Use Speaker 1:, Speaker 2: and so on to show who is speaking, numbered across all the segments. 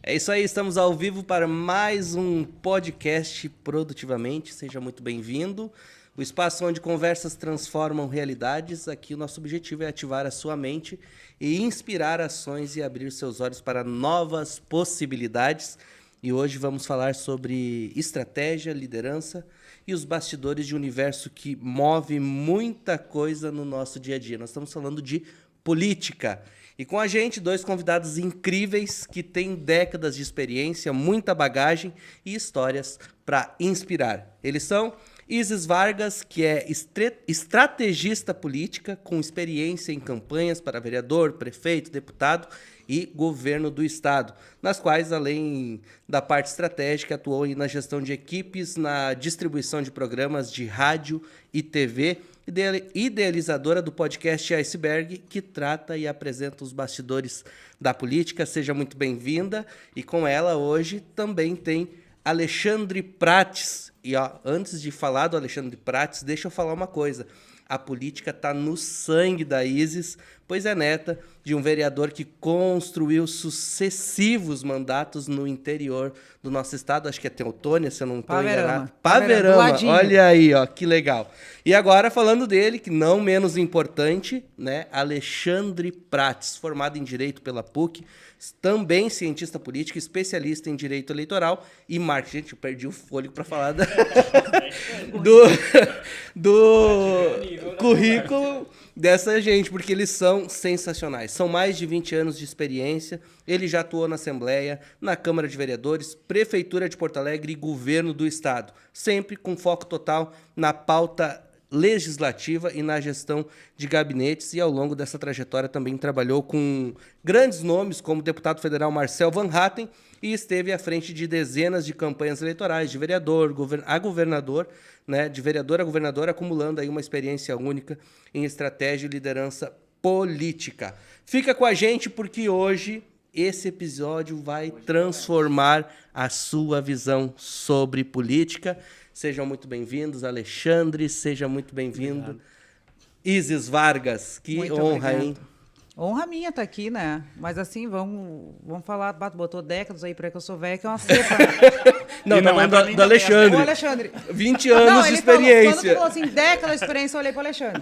Speaker 1: É isso aí, estamos ao vivo para mais um podcast Produtivamente. Seja muito bem-vindo. O espaço onde conversas transformam realidades. Aqui o nosso objetivo é ativar a sua mente e inspirar ações e abrir seus olhos para novas possibilidades. E hoje vamos falar sobre estratégia, liderança e os bastidores de um universo que move muita coisa no nosso dia a dia. Nós estamos falando de política. E com a gente, dois convidados incríveis que têm décadas de experiência, muita bagagem e histórias para inspirar. Eles são Isis Vargas, que é estrategista política, com experiência em campanhas para vereador, prefeito, deputado e governo do estado, nas quais, além da parte estratégica, atuou na gestão de equipes, na distribuição de programas de rádio e TV, idealizadora do podcast Iceberg, que trata e apresenta os bastidores da política. Seja muito bem-vinda. E com ela hoje também tem Alexandre Prates. E ó, antes de falar do Alexandre Prates, deixa eu falar uma coisa. A política está no sangue da Isis, pois é neta de um vereador que construiu sucessivos mandatos no interior do nosso estado. Acho que é Teutônia, se eu não estou enganado. Paverama, olha aí, ó, que legal. E agora falando dele, que não menos importante, né, Alexandre Prates, formado em Direito pela PUC, também cientista político, especialista em Direito Eleitoral e marketing. Gente, eu perdi o fôlego para falar do currículo dessa gente, porque eles são sensacionais. São mais de 20 anos de experiência. Ele já atuou na Assembleia, na Câmara de Vereadores, Prefeitura de Porto Alegre e Governo do Estado, sempre com foco total na pauta legislativa e na gestão de gabinetes, e ao longo dessa trajetória também trabalhou com grandes nomes como o deputado federal Marcel Van Hatten e esteve à frente de dezenas de campanhas eleitorais de vereador a governador, né, de vereador a governador, acumulando aí uma experiência única em estratégia e liderança política. Fica com a gente porque hoje esse episódio vai transformar a sua visão sobre política. Sejam muito bem-vindos, Alexandre, seja muito bem-vindo. Isis Vargas, que muito honra, obrigado. Hein?
Speaker 2: Honra minha estar aqui, né? Mas assim, vamos falar, botou décadas aí para que eu sou velha, que é uma cepa.
Speaker 1: Não é do Alexandre.
Speaker 2: O Alexandre.
Speaker 1: 20 anos de experiência.
Speaker 2: Quando tu falou assim, décadas de experiência, eu olhei para o Alexandre.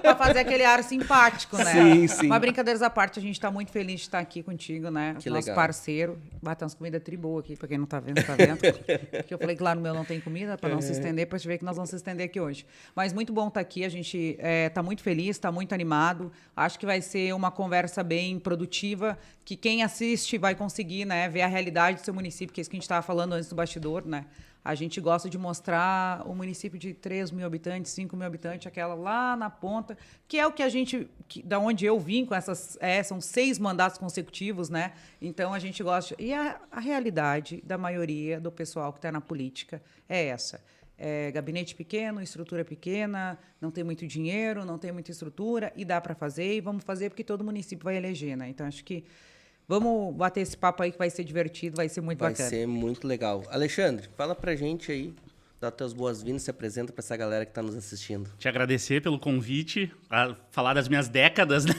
Speaker 2: Para fazer aquele ar simpático, né?
Speaker 1: Sim, sim.
Speaker 2: Mas brincadeiras à parte, a gente está muito feliz de estar aqui contigo, né?
Speaker 1: Que
Speaker 2: nosso
Speaker 1: legal.
Speaker 2: Parceiro. Batemos comida triboa aqui, para quem não está vendo, está vendo. Porque eu falei que lá no meu não tem comida, para não se estender, para te ver que nós vamos se estender aqui hoje. Mas muito bom estar aqui, a gente está muito feliz, está muito animado. Acho que vai ser uma conversa bem produtiva, que quem assiste vai conseguir, né, ver a realidade do seu município, que é isso que a gente estava falando antes do bastidor, né? A gente gosta de mostrar o município de 3 mil habitantes, 5 mil habitantes, aquela lá na ponta, que é o que a gente, da onde eu vim com essas, são 6 mandatos consecutivos, né? Então a gente gosta. E a realidade da maioria do pessoal que está na política é essa. Gabinete pequeno, estrutura pequena, não tem muito dinheiro, não tem muita estrutura, e dá para fazer, e vamos fazer porque todo município vai eleger, né? Então, acho que vamos bater esse papo aí que vai ser divertido, vai ser muito bacana.
Speaker 1: Vai ser muito legal. Alexandre, fala pra gente aí, dá teus boas-vindas, se apresenta para essa galera que está nos assistindo.
Speaker 3: Te agradecer pelo convite, a falar das minhas décadas, né?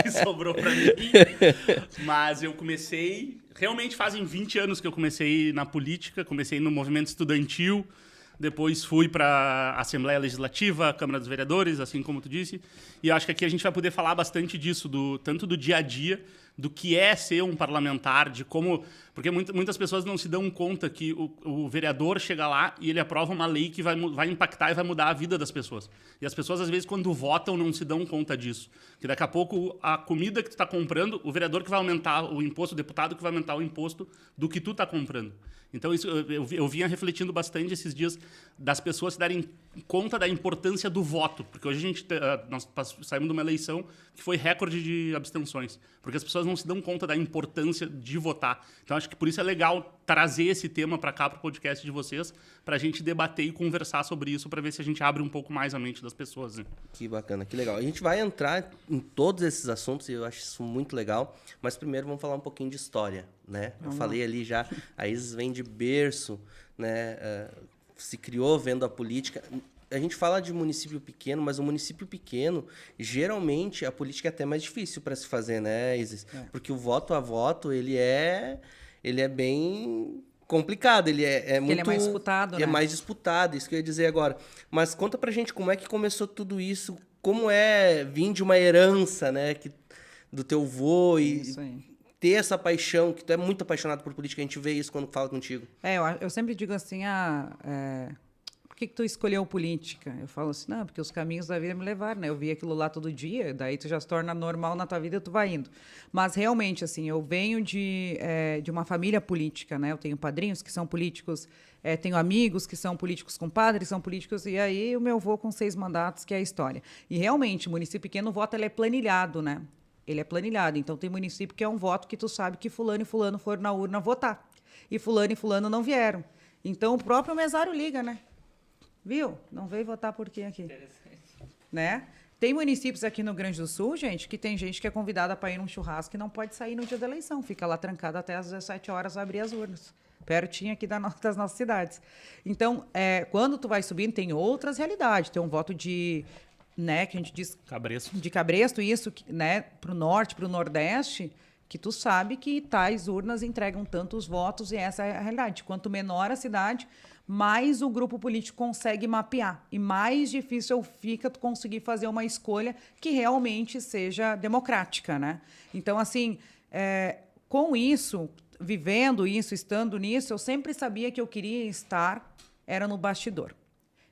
Speaker 3: Que sobrou para mim. Mas eu comecei, realmente fazem 20 anos que eu comecei na política, comecei no movimento estudantil, depois fui para a Assembleia Legislativa, a Câmara dos Vereadores, assim como tu disse, e acho que aqui a gente vai poder falar bastante disso, tanto do dia a dia, do que é ser um parlamentar, de como... Porque muitas pessoas não se dão conta que o vereador chega lá e ele aprova uma lei que vai impactar e vai mudar a vida das pessoas. E as pessoas, às vezes, quando votam, não se dão conta disso. Que daqui a pouco, a comida que tu está comprando, o vereador que vai aumentar o imposto, o deputado que vai aumentar o imposto do que tu está comprando. Então, isso eu vinha refletindo bastante esses dias das pessoas se darem conta da importância do voto. Porque hoje nós saímos de uma eleição que foi recorde de abstenções. Porque as pessoas não se dão conta da importância de votar. Então, acho que por isso é legal trazer esse tema para cá, para o podcast de vocês, para a gente debater e conversar sobre isso, para ver se a gente abre um pouco mais a mente das pessoas. Né?
Speaker 1: Que bacana, que legal. A gente vai entrar em todos esses assuntos e eu acho isso muito legal, mas primeiro vamos falar um pouquinho de história, né? Eu falei ali já, a Isis vem de berço, né? Se criou vendo a política. A gente fala de município pequeno, mas o município pequeno, geralmente, a política é até mais difícil para se fazer, né, Isis? Porque o voto a voto, ele é bem complicado, ele é muito...
Speaker 2: Ele é mais disputado, né?
Speaker 1: É mais disputado, isso que eu ia dizer agora. Mas conta pra gente como é que começou tudo isso, como é vir de uma herança, né, do teu vô e
Speaker 2: Isso aí.
Speaker 1: ter essa paixão, que tu é muito apaixonado por política, a gente vê isso quando fala contigo.
Speaker 2: Eu sempre digo assim, por que tu escolheu política? Eu falo assim, não, porque os caminhos da vida me levaram, né? Eu vi aquilo lá todo dia, daí tu já se torna normal na tua vida e tu vai indo. Mas realmente, assim, eu venho de uma família política, né? Eu tenho padrinhos que são políticos, tenho amigos que são políticos, compadres são políticos, e aí o meu avô com 6 mandatos, que é a história. E realmente, o município pequeno, o voto ele é planilhado, né? Ele é planilhado. Então, tem município que é um voto que tu sabe que fulano e fulano foram na urna votar. E fulano não vieram. Então, o próprio mesário liga, né? Viu? Não veio votar por quê aqui? Né? Tem municípios aqui no Rio Grande do Sul, gente, que tem gente que é convidada para ir num churrasco e não pode sair no dia da eleição. Fica lá trancada até às 17 horas abrir as urnas. Pertinho aqui das nossas cidades. Então, quando tu vai subindo, tem outras realidades. Tem um voto de... Né, que a gente diz...
Speaker 3: Cabresto.
Speaker 2: De cabresto, isso, né, para o norte, para o nordeste, que tu sabe que tais urnas entregam tantos votos e essa é a realidade. Quanto menor a cidade, mais o grupo político consegue mapear e mais difícil fica tu conseguir fazer uma escolha que realmente seja democrática, né? Então, assim, com isso, vivendo isso, estando nisso, eu sempre sabia que eu queria estar, era no bastidor.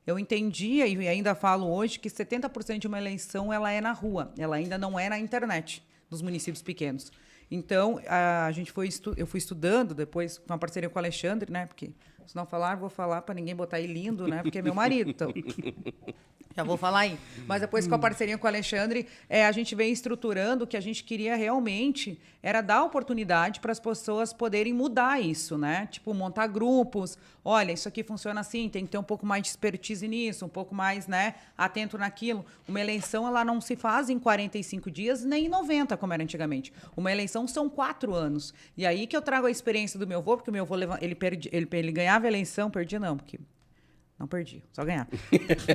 Speaker 2: Eu entendia, e ainda falo hoje, que 70% de uma eleição ela é na rua, ela ainda não é na internet, dos municípios pequenos. Então, eu fui estudando, depois, com uma parceria com o Alexandre, né? Porque, se não falar, vou falar para ninguém botar aí lindo, né? Porque é meu marido, então... Já vou falar aí. Mas depois, com a parceria com o Alexandre, a gente vem estruturando o que a gente queria realmente era dar oportunidade para as pessoas poderem mudar isso, né? Tipo, montar grupos. Olha, isso aqui funciona assim, tem que ter um pouco mais de expertise nisso, um pouco mais, né, atento naquilo. Uma eleição, ela não se faz em 45 dias, nem em 90, como era antigamente. Uma eleição são 4 anos. E aí que eu trago a experiência do meu avô, porque o meu avô, ele ganhava a eleição, perdia não, porque... Não perdi, só ganhar.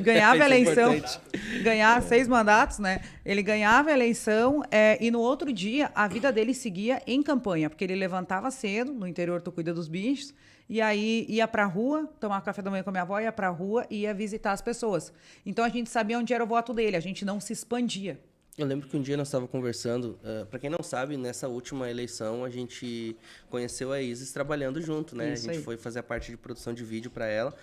Speaker 2: Ganhava a eleição, ganhar 6 mandatos, né? Ele ganhava a eleição e no outro dia a vida dele seguia em campanha, porque ele levantava cedo, no interior tu cuida dos bichos, e aí ia pra rua, tomar café da manhã com a minha avó, ia pra rua e ia visitar as pessoas. Então a gente sabia onde era o voto dele, a gente não se expandia.
Speaker 1: Eu lembro que um dia nós estávamos conversando, para quem não sabe, nessa última eleição a gente conheceu a Isis trabalhando junto, né?
Speaker 2: Isso
Speaker 1: a gente
Speaker 2: aí.
Speaker 1: foi fazer a parte de produção de vídeo para ela.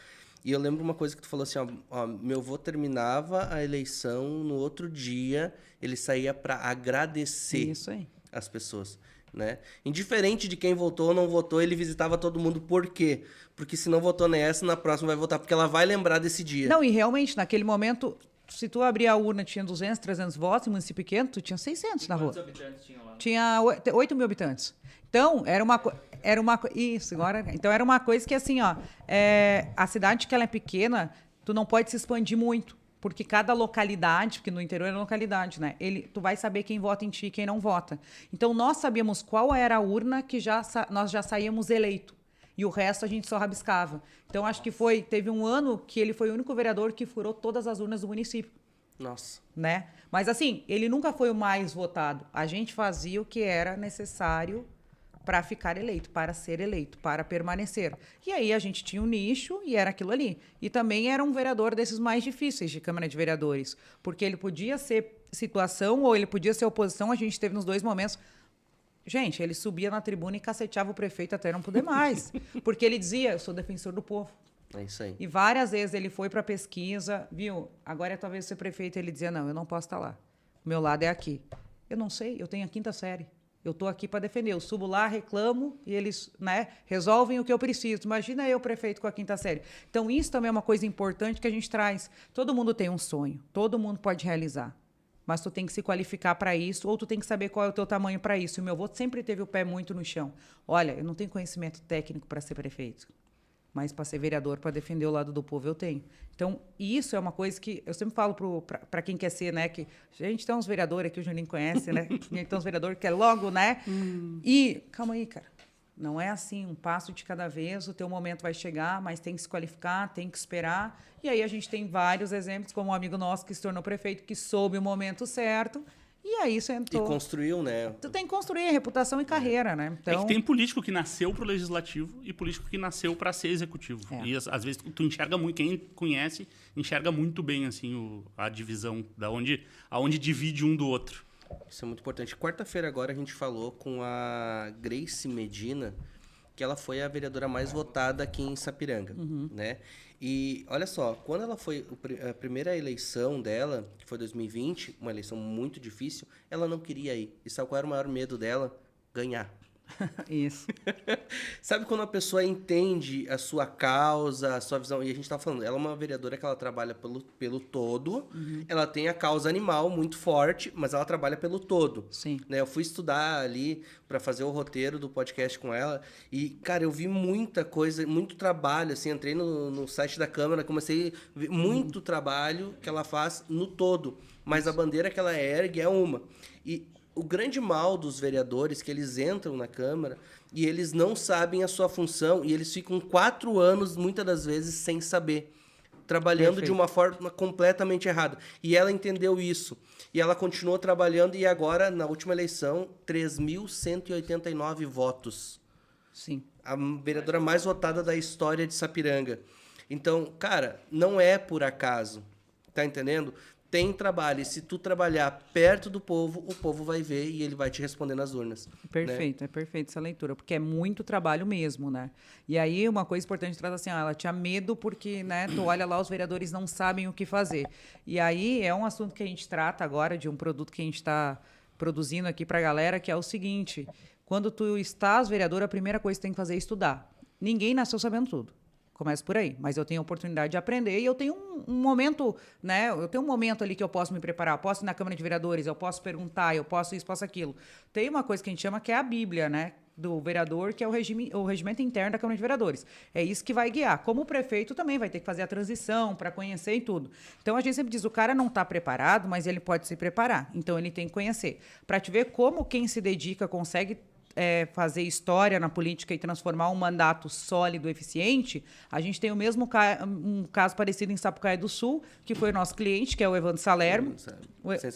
Speaker 1: E eu lembro uma coisa que tu falou assim, ó, meu avô terminava a eleição, no outro dia ele saía para agradecer
Speaker 2: Isso aí.
Speaker 1: as pessoas, né? Indiferente de quem votou ou não votou, ele visitava todo mundo. Por quê? Porque se não votou nessa, na próxima vai votar, porque ela vai lembrar desse dia.
Speaker 2: Não, e realmente, naquele momento, se tu abrir a urna, tinha 200, 300 votos, em município pequeno, tu tinha 600 na rua.
Speaker 3: Quantos habitantes tinham lá?
Speaker 2: Tinha 8 mil habitantes. Então, isso, agora. Então, era uma coisa que, assim, ó, a cidade que ela é pequena, tu não pode se expandir muito. Porque cada localidade, porque no interior é localidade, né? Tu vai saber quem vota em ti e quem não vota. Então, nós sabíamos qual era a urna que nós já saíamos eleito. E o resto a gente só rabiscava. Então, acho que teve um ano que ele foi o único vereador que furou todas as urnas do município.
Speaker 1: Nossa.
Speaker 2: Né? Mas, assim, ele nunca foi o mais votado. A gente fazia o que era necessário para ficar eleito, para ser eleito, para permanecer. E aí a gente tinha um nicho e era aquilo ali. E também era um vereador desses mais difíceis de Câmara de Vereadores, porque ele podia ser situação ou ele podia ser oposição. A gente teve nos 2 momentos. Gente, ele subia na tribuna e caceteava o prefeito até não poder mais, porque ele dizia, eu sou defensor do povo.
Speaker 1: É isso aí.
Speaker 2: E várias vezes ele foi para pesquisa, viu? Agora é talvez ser prefeito, ele dizia, não, eu não posso estar lá. O meu lado é aqui. Eu não sei, eu tenho a 5ª série. Eu estou aqui para defender. Eu subo lá, reclamo e eles, né, resolvem o que eu preciso. Imagina eu, prefeito, com a 5ª série. Então, isso também é uma coisa importante que a gente traz. Todo mundo tem um sonho, todo mundo pode realizar. Mas tu tem que se qualificar para isso, ou tu tem que saber qual é o teu tamanho para isso. E o meu avô sempre teve o pé muito no chão. Olha, eu não tenho conhecimento técnico para ser prefeito, mas para ser vereador, para defender o lado do povo, eu tenho. Então, isso é uma coisa que eu sempre falo para quem quer ser, né? Que a gente tem uns vereadores aqui, o Juninho conhece, né? A gente tem uns vereadores que é logo, né? E, calma aí, cara. Não é assim, um passo de cada vez, o teu momento vai chegar, mas tem que se qualificar, tem que esperar. E aí a gente tem vários exemplos, como um amigo nosso que se tornou prefeito, que soube o momento certo. E aí você entrou.
Speaker 1: E construiu, né?
Speaker 2: Tu tem que construir reputação e carreira, né?
Speaker 3: É que tem político que nasceu pro legislativo e político que nasceu para ser executivo.
Speaker 2: É.
Speaker 3: E às vezes tu enxerga muito, quem conhece, enxerga muito bem assim a divisão, aonde divide um do outro.
Speaker 1: Isso é muito importante. Quarta-feira agora a gente falou com a Grace Medina, que ela foi a vereadora mais votada aqui em Sapiranga, né? E olha só, quando ela foi a primeira eleição dela, que foi 2020, uma eleição muito difícil, ela não queria ir. E sabe qual era o maior medo dela? Ganhar.
Speaker 2: Isso.
Speaker 1: Sabe quando a pessoa entende a sua causa, a sua visão? E a gente tá falando, ela é uma vereadora que ela trabalha pelo todo, ela tem a causa animal muito forte, mas ela trabalha pelo todo.
Speaker 2: Sim.
Speaker 1: Né? Eu fui estudar ali para fazer o roteiro do podcast com ela e, cara, eu vi muita coisa, muito trabalho, assim, entrei no site da Câmara, comecei a ver muito trabalho que ela faz no todo, mas a bandeira que ela ergue é uma. E o grande mal dos vereadores é que eles entram na Câmara e eles não sabem a sua função e eles ficam 4 anos, muitas das vezes, sem saber, trabalhando
Speaker 2: Perfeito.
Speaker 1: de uma forma completamente errada. E ela entendeu isso. E ela continuou trabalhando e agora, na última eleição, 3.189 votos.
Speaker 2: Sim.
Speaker 1: A vereadora mais votada da história de Sapiranga. Então, cara, não é por acaso. Tá entendendo? Tem trabalho. E se tu trabalhar perto do povo, o povo vai ver e ele vai te responder nas urnas.
Speaker 2: Perfeito,
Speaker 1: Né?
Speaker 2: é perfeito essa leitura, porque é muito trabalho mesmo, né? E aí uma coisa importante traz assim, ela tinha medo porque, né, tu olha lá, os vereadores não sabem o que fazer. E aí é um assunto que a gente trata agora de um produto que a gente está produzindo aqui para a galera, que é o seguinte: quando tu estás vereador, a primeira coisa que tu tem que fazer é estudar. Ninguém nasceu sabendo tudo. Começa por aí, mas eu tenho a oportunidade de aprender e eu tenho um momento, né? Eu tenho um momento ali que eu posso me preparar, eu posso ir na Câmara de Vereadores, eu posso perguntar, eu posso isso, posso aquilo. Tem uma coisa que a gente chama que é a Bíblia, né? Do vereador, que é o regimento interno da Câmara de Vereadores. É isso que vai guiar. Como o prefeito também vai ter que fazer a transição para conhecer e tudo. Então a gente sempre diz, o cara não está preparado, mas ele pode se preparar. Então ele tem que conhecer. Para te ver como quem se dedica consegue fazer história na política e transformar um mandato sólido, eficiente, a gente tem o mesmo um caso parecido em Sapucaia do Sul, que foi o nosso cliente, que é o Evandro Salermo.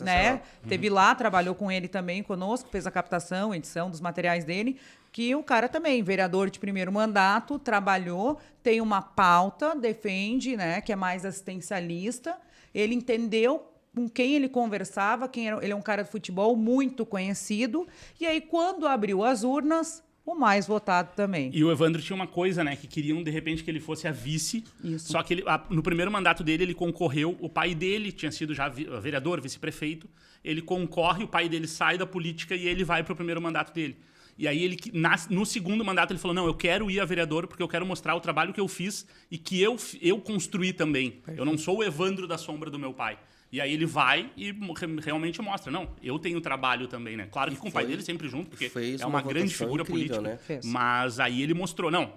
Speaker 2: Né? Teve lá, trabalhou com ele também conosco, fez a captação, edição dos materiais dele, que o cara também, vereador de primeiro mandato, trabalhou, tem uma pauta, defende, né, que é mais assistencialista, ele entendeu com quem ele conversava, ele é um cara de futebol muito conhecido, e aí quando abriu as urnas, o mais votado também.
Speaker 3: E o Evandro tinha uma coisa, né, que queriam de repente que ele fosse a vice,
Speaker 2: Isso.
Speaker 3: Só que no primeiro mandato dele ele concorreu, o pai dele tinha sido já vereador, vice-prefeito, ele concorre, o pai dele sai da política e ele vai para o primeiro mandato dele. E aí ele, no segundo mandato, ele falou, não, eu quero ir a vereador porque eu quero mostrar o trabalho que eu fiz e que eu construí também. Perfeito. Eu não sou o Evandro da sombra do meu pai. E aí ele vai e realmente mostra, não, eu tenho trabalho também, né? Claro que com o pai dele sempre junto, porque é uma grande figura
Speaker 1: incrível,
Speaker 3: política.
Speaker 1: Né?
Speaker 3: Mas aí ele mostrou, não,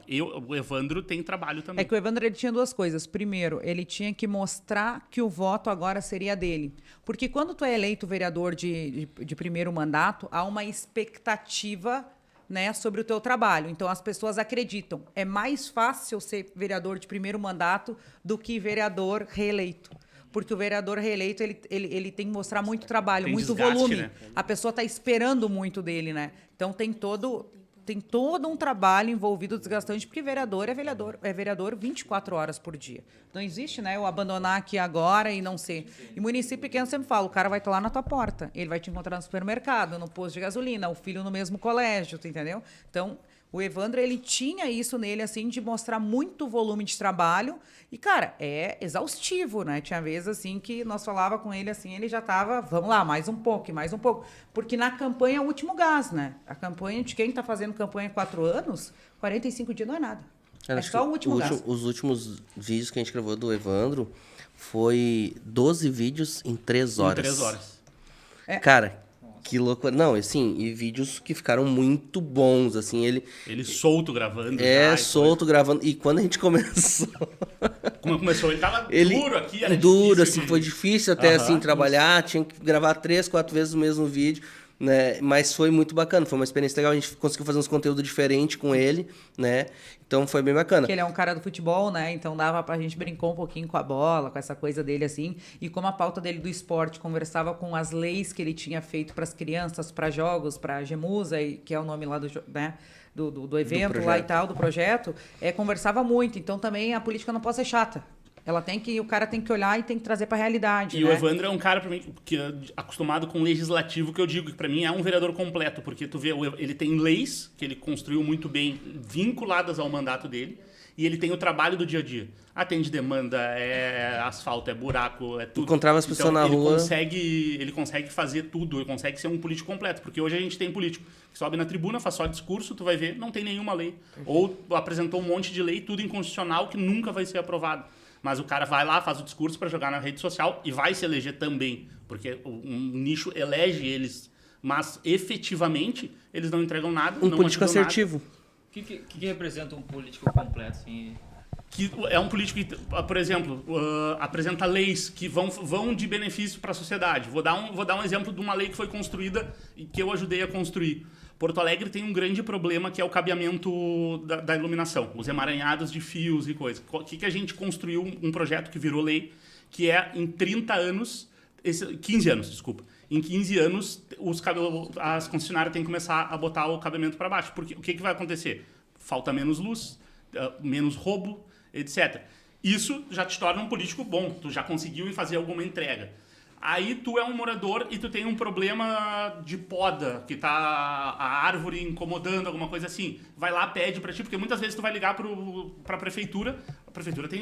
Speaker 3: o Evandro tem trabalho também.
Speaker 2: É que o Evandro ele tinha duas coisas. Primeiro, ele tinha que mostrar que o voto agora seria dele. Porque quando tu é eleito vereador de primeiro mandato, há uma expectativa, né, sobre o teu trabalho. Então, as pessoas acreditam. É mais fácil ser vereador de primeiro mandato do que vereador reeleito. Porque o vereador reeleito, ele tem que mostrar muito trabalho,
Speaker 3: tem
Speaker 2: muito
Speaker 3: desgaste,
Speaker 2: volume.
Speaker 3: né?
Speaker 2: A pessoa está esperando muito dele, né? Então, tem todo tem todo um trabalho envolvido desgastante, porque vereador é vereador 24 horas por dia. Não existe, né, eu abandonar aqui agora e não ser. E município pequeno sempre fala, o cara vai estar lá na tua porta, ele vai te encontrar no supermercado, no posto de gasolina, o filho no mesmo colégio, tu entendeu? Então, o Evandro, ele tinha isso nele, assim, de mostrar muito volume de trabalho. E, cara, é exaustivo, né? Tinha vezes, assim, que nós falava com ele, assim, ele já tava, vamos lá, mais um pouco, mais um pouco. Porque na campanha é o último gás, né? A campanha de quem tá fazendo campanha há 4 anos, 45 dias não é nada. É só o último gás.
Speaker 1: Os últimos vídeos que a gente gravou do Evandro foi 12 vídeos em 3 horas.
Speaker 3: Em 3 horas.
Speaker 1: Cara, que loucura. Não, assim, e vídeos que ficaram muito bons, assim,
Speaker 3: Ele solto gravando.
Speaker 1: solto gravando. E quando a gente começou...
Speaker 3: Como começou, ele tava duro aqui, era
Speaker 1: duro,
Speaker 3: difícil
Speaker 1: assim, foi difícil até, assim, trabalhar, tinha que gravar 3, 4 vezes o mesmo vídeo, né? Mas foi muito bacana, foi uma experiência legal, a gente conseguiu fazer uns conteúdos diferentes com ele, né? Então foi bem bacana.
Speaker 2: Porque ele é um cara do futebol, né? Então dava pra gente brincar um pouquinho com a bola, com essa coisa dele assim. E como a pauta dele do esporte conversava com as leis que ele tinha feito para as crianças, para jogos, para Gemusa, que é o nome lá do, né? do evento lá e tal, do projeto, conversava muito. Então também a política não pode ser chata. O cara tem que olhar e tem que trazer para a realidade.
Speaker 3: E
Speaker 2: né?
Speaker 3: o Evandro é um cara, pra mim, que é acostumado com legislativo, que eu digo que para mim é um vereador completo, porque tu vê, ele tem leis que ele construiu muito bem, vinculadas ao mandato dele, e ele tem o trabalho do dia a dia. Atende demanda, é asfalto, é buraco, é tudo.
Speaker 1: Encontrava as pessoas na rua.
Speaker 3: Ele consegue fazer tudo, ele consegue ser um político completo, porque hoje a gente tem político que sobe na tribuna, faz só discurso, tu vai ver, não tem nenhuma lei. Ou apresentou um monte de lei, tudo inconstitucional, que nunca vai ser aprovado. Mas o cara vai lá, faz o discurso para jogar na rede social e vai se eleger também, porque um nicho elege eles, mas efetivamente eles não entregam nada.
Speaker 1: Um político assertivo.
Speaker 4: O que representa um político completo? Assim?
Speaker 3: Que é um político que, por exemplo, apresenta leis que vão de benefício para a sociedade. Vou dar um exemplo de uma lei que foi construída e que eu ajudei a construir. Porto Alegre tem um grande problema que é o cabeamento da iluminação, os emaranhados de fios e coisas. O que a gente construiu? Um projeto que virou lei, que é em 30 anos, 15 anos, desculpa. Em 15 anos, as concessionárias têm que começar a botar o cabeamento para baixo. Porque o que vai acontecer? Falta menos luz, menos roubo, etc. Isso já te torna um político bom, tu já conseguiu fazer alguma entrega. Aí tu é um morador e tu tem um problema de poda, que tá a árvore incomodando, alguma coisa assim. Vai lá, pede pra ti, porque muitas vezes tu vai ligar pra prefeitura, a prefeitura tem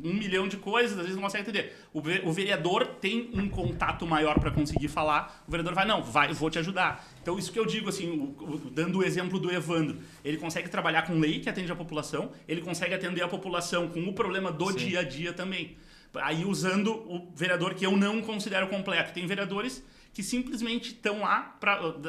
Speaker 3: 1 milhão de coisas, às vezes não consegue entender. O vereador tem um contato maior pra conseguir falar, o vereador vai, vou te ajudar. Então isso que eu digo, assim, dando o exemplo do Evandro, ele consegue trabalhar com lei que atende a população, ele consegue atender a população com o problema do dia a dia também. Aí usando o vereador que eu não considero completo. Tem vereadores que simplesmente estão lá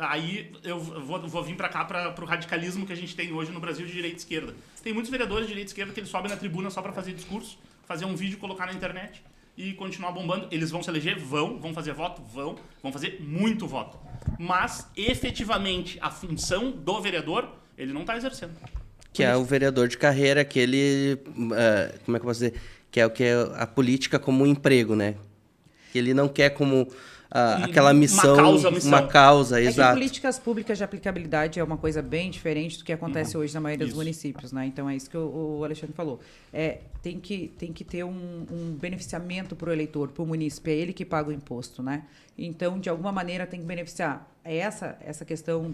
Speaker 3: aí eu vou vir para cá para o radicalismo que a gente tem hoje no Brasil de direita e esquerda. Tem muitos vereadores de direita e esquerda que eles sobem na tribuna só para fazer discurso, fazer um vídeo, colocar na internet e continuar bombando. Eles vão se eleger? Vão fazer voto? Vão fazer muito voto. Mas, efetivamente, a função do vereador, ele não está exercendo.
Speaker 1: Que é o vereador de carreira, aquele... como é que eu posso dizer? Que é o que é a política como um emprego, né? Que ele não quer como aquela missão... Uma causa, exato.
Speaker 2: Que políticas públicas de aplicabilidade é uma coisa bem diferente do que acontece hoje na maioria dos municípios, né? Então, é isso que o Alexandre falou. Tem que ter um beneficiamento para o eleitor, para o munícipe. É ele que paga o imposto, né? Então, de alguma maneira, tem que beneficiar. Essa questão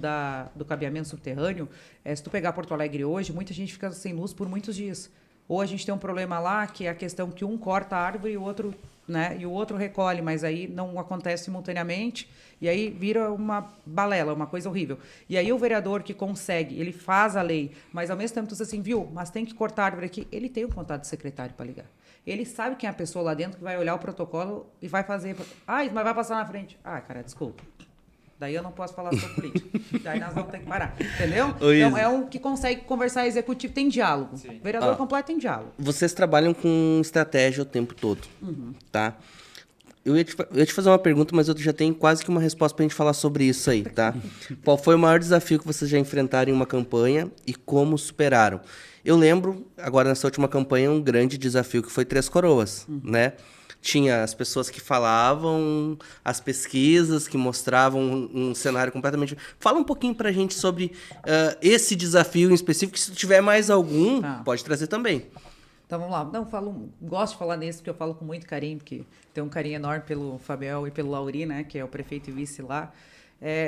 Speaker 2: do cabeamento subterrâneo, se tu pegar Porto Alegre hoje, muita gente fica sem luz por muitos dias. Ou a gente tem um problema lá, que é a questão que um corta a árvore e o outro recolhe, mas aí não acontece simultaneamente, e aí vira uma balela, uma coisa horrível. E aí o vereador que consegue, ele faz a lei, mas ao mesmo tempo tu diz assim, viu, mas tem que cortar a árvore aqui, ele tem um contato de secretário para ligar. Ele sabe quem é a pessoa lá dentro que vai olhar o protocolo e vai fazer... mas vai passar na frente. Cara, desculpa. Daí eu não posso falar sobre política. Daí nós vamos ter que parar. Entendeu? Então, é um que consegue conversar executivo, tem diálogo. Sim. Vereador completo tem diálogo.
Speaker 1: Vocês trabalham com estratégia o tempo todo, tá? Eu ia te fazer uma pergunta, mas eu já tenho quase que uma resposta pra gente falar sobre isso aí, tá? Qual foi o maior desafio que vocês já enfrentaram em uma campanha e como superaram? Eu lembro, agora nessa última campanha, um grande desafio que foi Três Coroas, né? tinha as pessoas que falavam, as pesquisas que mostravam um cenário completamente... Fala um pouquinho pra gente sobre esse desafio em específico, se tiver mais algum, pode trazer também.
Speaker 2: Então vamos lá. Não, gosto de falar nesse porque eu falo com muito carinho, porque tenho um carinho enorme pelo Fabiel e pelo Lauri, né, que é o prefeito e vice lá.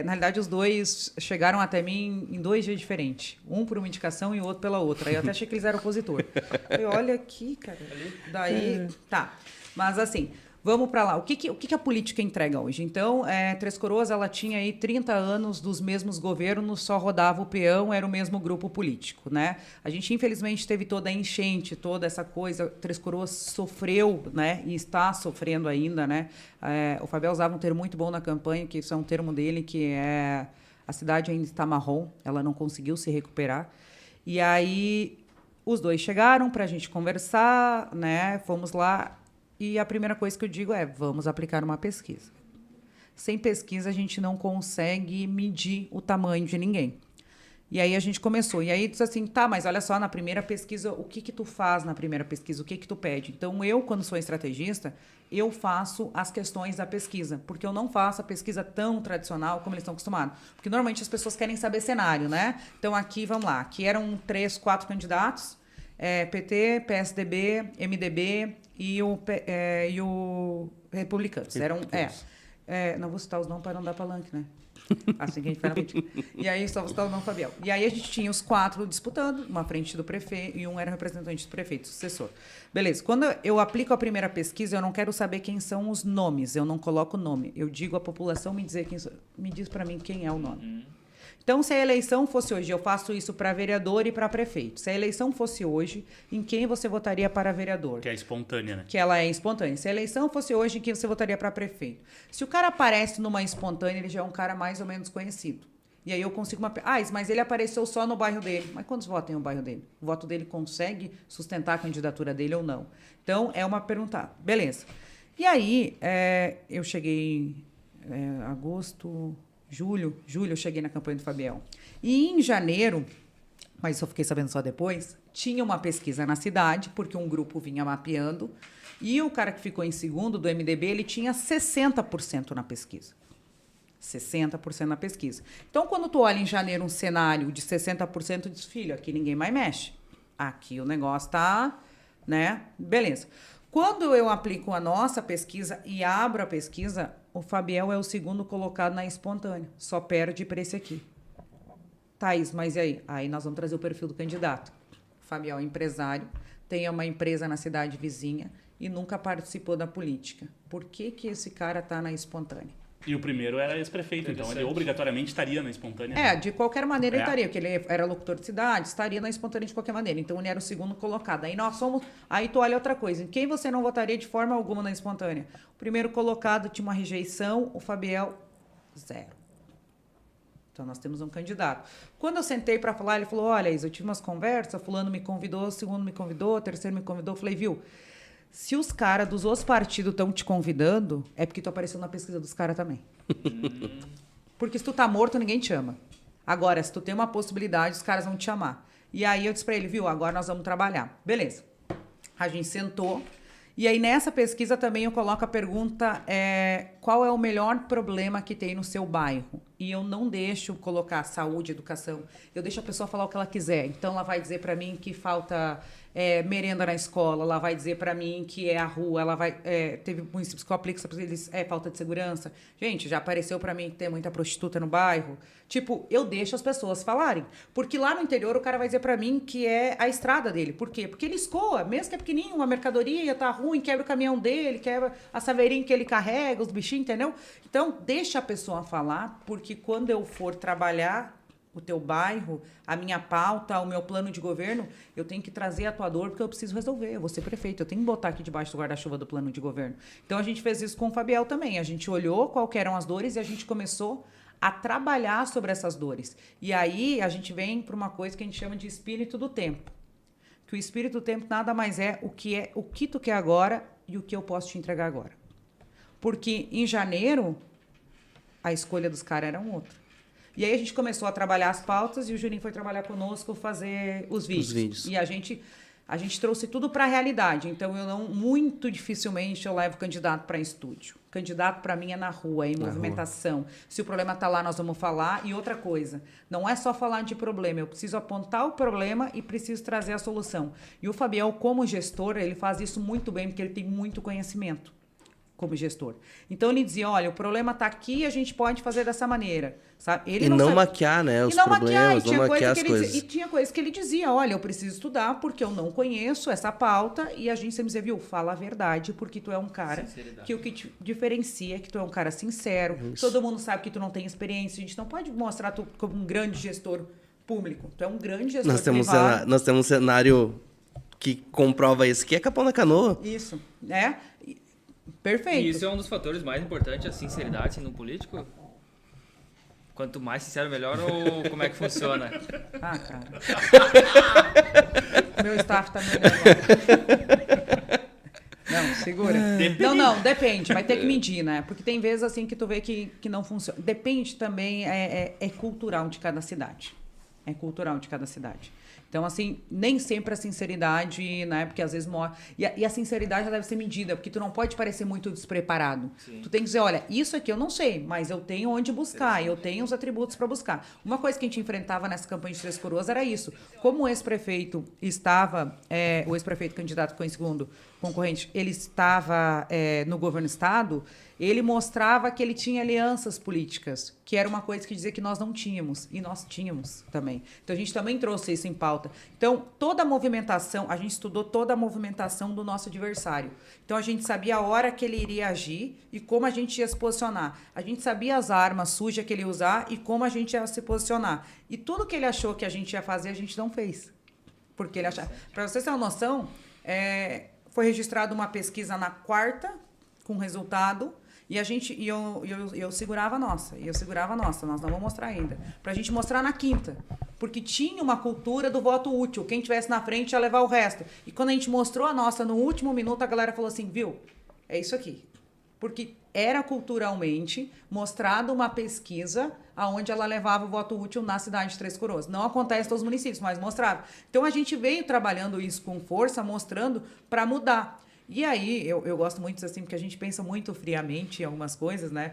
Speaker 2: Na realidade, os dois chegaram até mim em 2 dias diferentes. Um por uma indicação e o outro pela outra. Aí eu até achei que eles eram opositor. Falei, olha aqui, cara. Daí, tá. Mas assim, vamos para lá. O que a política entrega hoje? Então, Três Coroas, ela tinha aí 30 anos dos mesmos governos, só rodava o peão, era o mesmo grupo político, né? A gente, infelizmente, teve toda a enchente, toda essa coisa. Três Coroas sofreu, né? E está sofrendo ainda, né? O Fabiel usava um termo muito bom na campanha, que isso é um termo dele, que é a cidade ainda está marrom, ela não conseguiu se recuperar. E aí, os dois chegaram para a gente conversar, né? Fomos lá. E a primeira coisa que eu digo é, vamos aplicar uma pesquisa. Sem pesquisa, a gente não consegue medir o tamanho de ninguém. E aí a gente começou. E aí disse assim, tá, mas olha só, na primeira pesquisa, o que tu faz na primeira pesquisa? O que tu pede? Então, eu, quando sou estrategista, eu faço as questões da pesquisa. Porque eu não faço a pesquisa tão tradicional como eles estão acostumados. Porque normalmente as pessoas querem saber cenário, né? Então, aqui, vamos lá. Aqui eram 3, 4 candidatos. PT, PSDB, MDB e o Republicanos. Não vou citar os nomes para não dar palanque, né? Assim que a gente faz na política. E aí só vou citar o nome Fabiel. E aí a gente tinha os 4 disputando, uma frente do prefeito e um era representante do prefeito, sucessor. Beleza. Quando eu aplico a primeira pesquisa, eu não quero saber quem são os nomes. Eu não coloco nome. Eu digo à população me diz para mim quem é o nome. Então, se a eleição fosse hoje, eu faço isso para vereador e para prefeito. Se a eleição fosse hoje, em quem você votaria para vereador?
Speaker 3: Que é espontânea, né?
Speaker 2: Que ela é espontânea. Se a eleição fosse hoje, em quem você votaria para prefeito? Se o cara aparece numa espontânea, ele já é um cara mais ou menos conhecido. E aí eu consigo mas ele apareceu só no bairro dele. Mas quantos votos tem no bairro dele? O voto dele consegue sustentar a candidatura dele ou não? Então, é uma pergunta. Beleza. E aí, eu cheguei em agosto... Julho, eu cheguei na campanha do Fabiel. E em janeiro, mas eu fiquei sabendo só depois, tinha uma pesquisa na cidade, porque um grupo vinha mapeando, e o cara que ficou em segundo, do MDB, ele tinha 60% na pesquisa. 60% na pesquisa. Então, quando tu olha em janeiro um cenário de 60%, tu diz, filho, aqui ninguém mais mexe. Aqui o negócio tá, né? Beleza. Quando eu aplico a nossa pesquisa e abro a pesquisa, o Fabiel é o segundo colocado na espontânea. Só perde para esse aqui. Thaís, mas e aí? Aí nós vamos trazer o perfil do candidato. O Fabiel é empresário, tem uma empresa na cidade vizinha e nunca participou da política. Por que esse cara está na espontânea?
Speaker 3: E o primeiro era ex-prefeito, então ele obrigatoriamente estaria na espontânea.
Speaker 2: De qualquer maneira ele estaria, porque ele era locutor de cidade, estaria na espontânea de qualquer maneira. Então ele era o segundo colocado. Aí tu olha outra coisa, em quem você não votaria de forma alguma na espontânea? O primeiro colocado tinha uma rejeição, o Fabiel, 0. Então nós temos um candidato. Quando eu sentei para falar, ele falou, olha, Isa, eu tive umas conversas, fulano me convidou, segundo me convidou, terceiro me convidou. Eu falei, viu, se os caras dos outros partidos estão te convidando, é porque tu apareceu na pesquisa dos caras também. Porque se tu tá morto, ninguém te chama. Agora, se tu tem uma possibilidade, os caras vão te chamar. E aí eu disse pra ele, viu, agora nós vamos trabalhar. Beleza. A gente sentou. E aí nessa pesquisa também eu coloco a pergunta, qual é o melhor problema que tem no seu bairro? E eu não deixo colocar saúde, educação. Eu deixo a pessoa falar o que ela quiser. Então ela vai dizer pra mim que falta... merenda na escola, ela vai dizer para mim que é a rua, ela vai... teve municípios que eu aplico para eles, falta de segurança. Gente, já apareceu para mim que tem muita prostituta no bairro. Tipo, eu deixo as pessoas falarem. Porque lá no interior o cara vai dizer para mim que é a estrada dele. Por quê? Porque ele escoa, mesmo que é pequenininho, uma mercadoria tá ruim, quebra o caminhão dele, quebra a saveirinha que ele carrega, os bichinhos, entendeu? Então, deixa a pessoa falar, porque quando eu for trabalhar o teu bairro, a minha pauta, o meu plano de governo, eu tenho que trazer a tua dor porque eu preciso resolver. Eu vou ser prefeito, eu tenho que botar aqui debaixo do guarda-chuva do plano de governo. Então, a gente fez isso com o Fabiel também. A gente olhou qual que eram as dores e a gente começou a trabalhar sobre essas dores. E aí, a gente vem para uma coisa que a gente chama de espírito do tempo. Que o espírito do tempo nada mais é o que tu quer agora e o que eu posso te entregar agora. Porque em janeiro, a escolha dos caras era outra. E aí a gente começou a trabalhar as pautas e o Juninho foi trabalhar conosco, fazer os vídeos. E a gente A gente trouxe tudo para a realidade. Então, muito dificilmente eu levo candidato para estúdio. Candidato para mim é na rua, é em movimentação. Se o problema está lá, nós vamos falar. E outra coisa, não é só falar de problema. Eu preciso apontar o problema e preciso trazer a solução. E o Fabiel, como gestor, ele faz isso muito bem, porque ele tem muito conhecimento como gestor. Então, ele dizia, olha, o problema está aqui e a gente pode fazer dessa maneira. Sabe? Ele
Speaker 1: e não maquiar, né, os problemas, não maquiar as coisas.
Speaker 2: E tinha coisas que ele dizia, olha, eu preciso estudar porque eu não conheço essa pauta e a gente sempre dizia, viu, fala a verdade porque tu é um cara que o que te diferencia é que tu é um cara sincero, todo mundo sabe que tu não tem experiência, a gente não pode mostrar tu como um grande gestor público, tu é um grande gestor privado.
Speaker 1: Nós temos um cenário que comprova isso, que é Capão da Canoa.
Speaker 2: Isso, né? Perfeito.
Speaker 4: E isso é um dos fatores mais importantes, a sinceridade assim, no político? Quanto mais sincero, melhor, ou como é que funciona?
Speaker 2: Ah, cara. Meu staff tá me olhando. Não, segura. Não, depende. Vai ter que medir, né? Porque tem vezes assim que tu vê que não funciona. Depende também, é cultural de cada cidade. É cultural de cada cidade. Então, assim, nem sempre a sinceridade, né? Porque às vezes morre. E a sinceridade já deve ser medida, porque tu não pode parecer muito despreparado. Sim. Tu tem que dizer, olha, isso aqui eu não sei, mas eu tenho onde buscar, eu tenho os atributos para buscar. Uma coisa que a gente enfrentava nessa campanha de Três Coroas era isso. Como o ex-prefeito estava, o ex-prefeito candidato com o segundo concorrente, ele estava no governo do estado, ele mostrava que ele tinha alianças políticas, que era uma coisa que dizia que nós não tínhamos, e nós tínhamos também. Então, a gente também trouxe isso em pauta. Então, toda a movimentação, a gente estudou toda a movimentação do nosso adversário. Então, a gente sabia a hora que ele iria agir e como a gente ia se posicionar. A gente sabia as armas sujas que ele ia usar e como a gente ia se posicionar. E tudo que ele achou que a gente ia fazer, a gente não fez. Porque ele achava... Para vocês terem uma noção, foi registrada uma pesquisa na quarta, com resultado... E eu segurava a nossa, nós não vamos mostrar ainda. Pra gente mostrar na quinta. Porque tinha uma cultura do voto útil. Quem tivesse na frente ia levar o resto. E quando a gente mostrou a nossa no último minuto, a galera falou assim, viu, é isso aqui. Porque era culturalmente mostrado uma pesquisa onde ela levava o voto útil na cidade de Três Coroas. Não acontece em todos os municípios, mas mostrava. Então a gente veio trabalhando isso com força, mostrando para mudar. E aí, eu gosto muito assim, porque a gente pensa muito friamente em algumas coisas, né?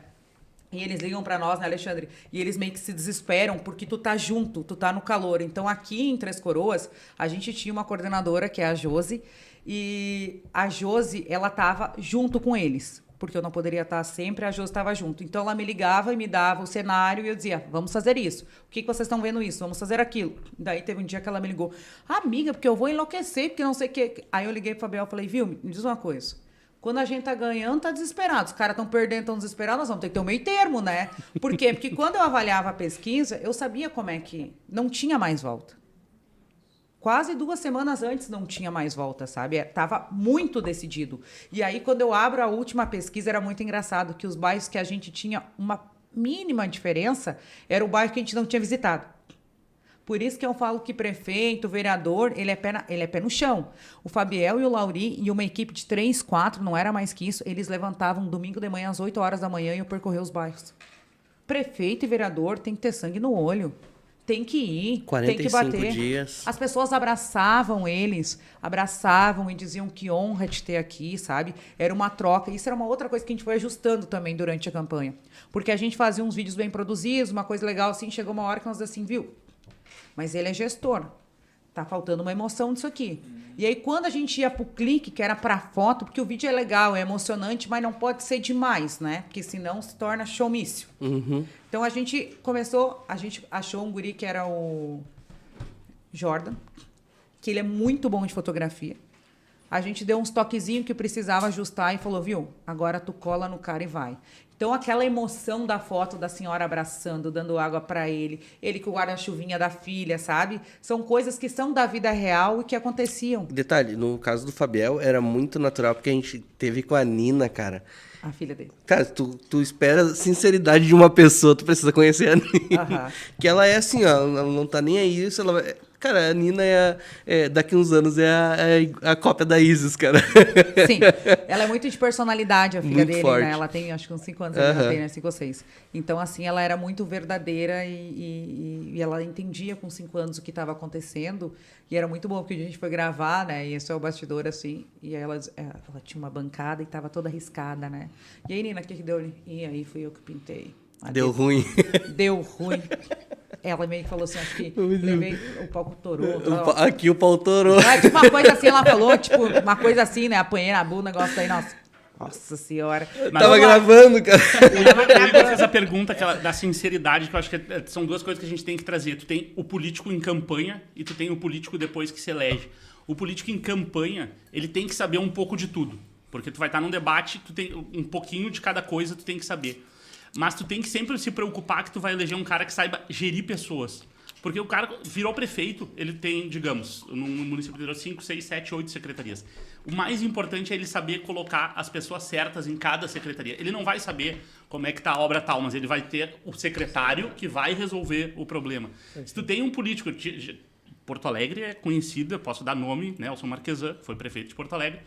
Speaker 2: E eles ligam para nós, né, Alexandre? E eles meio que se desesperam, porque tu tá junto, tu tá no calor. Então, aqui em Três Coroas, a gente tinha uma coordenadora, que é a Josi, e a Josi, ela tava junto com eles. Porque eu não poderia estar sempre, a Josi estava junto. Então, ela me ligava e me dava o cenário e eu dizia, vamos fazer isso. O que vocês estão vendo isso? Vamos fazer aquilo. Daí, teve um dia que ela me ligou, amiga, porque eu vou enlouquecer, porque não sei o quê. Aí, eu liguei para o Fabiel e falei, viu, me diz uma coisa. Quando a gente tá ganhando, tá desesperado. Os caras estão perdendo, estão desesperados, nós vamos ter que ter um meio termo, né? Por quê? Porque quando eu avaliava a pesquisa, eu sabia como é que não tinha mais volta. Quase 2 semanas antes não tinha mais volta, sabe? Tava muito decidido. E aí, quando eu abro a última pesquisa, era muito engraçado, que os bairros que a gente tinha uma mínima diferença, era o bairro que a gente não tinha visitado. Por isso que eu falo que prefeito, vereador, ele é pé no chão. O Fabiel e o Lauri, e uma equipe de 3, 4, não era mais que isso, eles levantavam domingo de manhã às 8 horas da manhã e eu percorrer os bairros. Prefeito e vereador tem que ter sangue no olho. Tem que ir, tem que bater.
Speaker 1: Dias.
Speaker 2: As pessoas abraçavam eles, abraçavam e diziam que honra te ter aqui, sabe? Era uma troca. Isso era uma outra coisa que a gente foi ajustando também durante a campanha. Porque a gente fazia uns vídeos bem produzidos, uma coisa legal assim, chegou uma hora que nós assim, viu? Mas ele é gestor. Tá faltando uma emoção disso aqui. E aí, quando a gente ia pro clique, que era pra foto, porque o vídeo é legal, é emocionante, mas não pode ser demais, né? Porque senão se torna showmício.
Speaker 1: Uhum.
Speaker 2: Então, a gente achou um guri que era o Jordan, que ele é muito bom de fotografia. A gente deu uns toquezinhos que precisava ajustar e falou, viu, agora tu cola no cara e vai. Então, aquela emoção da foto da senhora abraçando, dando água para ele com o guarda-chuvinha da filha, sabe? São coisas que são da vida real e que aconteciam.
Speaker 1: Detalhe, no caso do Fabiel, era muito natural, porque a gente teve com a Nina, cara.
Speaker 2: A filha dele.
Speaker 1: Cara, tu espera sinceridade de uma pessoa, tu precisa conhecer a Nina.
Speaker 2: Aham.
Speaker 1: Que ela é assim, ó, ela não tá nem aí, isso ela... Cara, a Nina daqui uns anos é a cópia da Isis, cara.
Speaker 2: Sim, ela é muito de personalidade, a filha
Speaker 1: Muito
Speaker 2: dele,
Speaker 1: forte.
Speaker 2: né? Ela tem, acho que uns 5 anos, ela tem, né? 5 ou 6. Então, assim, ela era muito verdadeira e ela entendia com 5 anos o que estava acontecendo. E era muito bom, porque a gente foi gravar, né? E esse é o bastidor, assim. E aí ela tinha uma bancada e estava toda arriscada, né? E aí, Nina, o que deu? E aí fui eu que pintei.
Speaker 1: Deu ruim.
Speaker 2: Deu ruim. Ela meio que falou assim, acho que levei o palco torou.
Speaker 1: Aqui o pau torou.
Speaker 2: Tipo uma coisa assim, ela falou, tipo, uma coisa assim, né? Apanhei na bunda, negócio daí, nossa senhora.
Speaker 1: Tava gravando, cara.
Speaker 3: O Igor fez a pergunta da sinceridade, que eu acho que são duas coisas que a gente tem que trazer. Tu tem o político em campanha e tu tem o político depois que se elege. O político em campanha, ele tem que saber um pouco de tudo. Porque tu vai estar num debate, tu tem um pouquinho de cada coisa, tu tem que saber. Mas tu tem que sempre se preocupar que tu vai eleger um cara que saiba gerir pessoas. Porque o cara virou prefeito, ele tem, digamos, no município inteiro, 5, 6, 7, 8 secretarias. O mais importante é ele saber colocar as pessoas certas em cada secretaria. Ele não vai saber como é que tá a obra tal, mas ele vai ter o secretário que vai resolver o problema. Se tu tem um político... Porto Alegre é conhecida, posso dar nome, né? Nelson Marquesan, foi prefeito de Porto Alegre.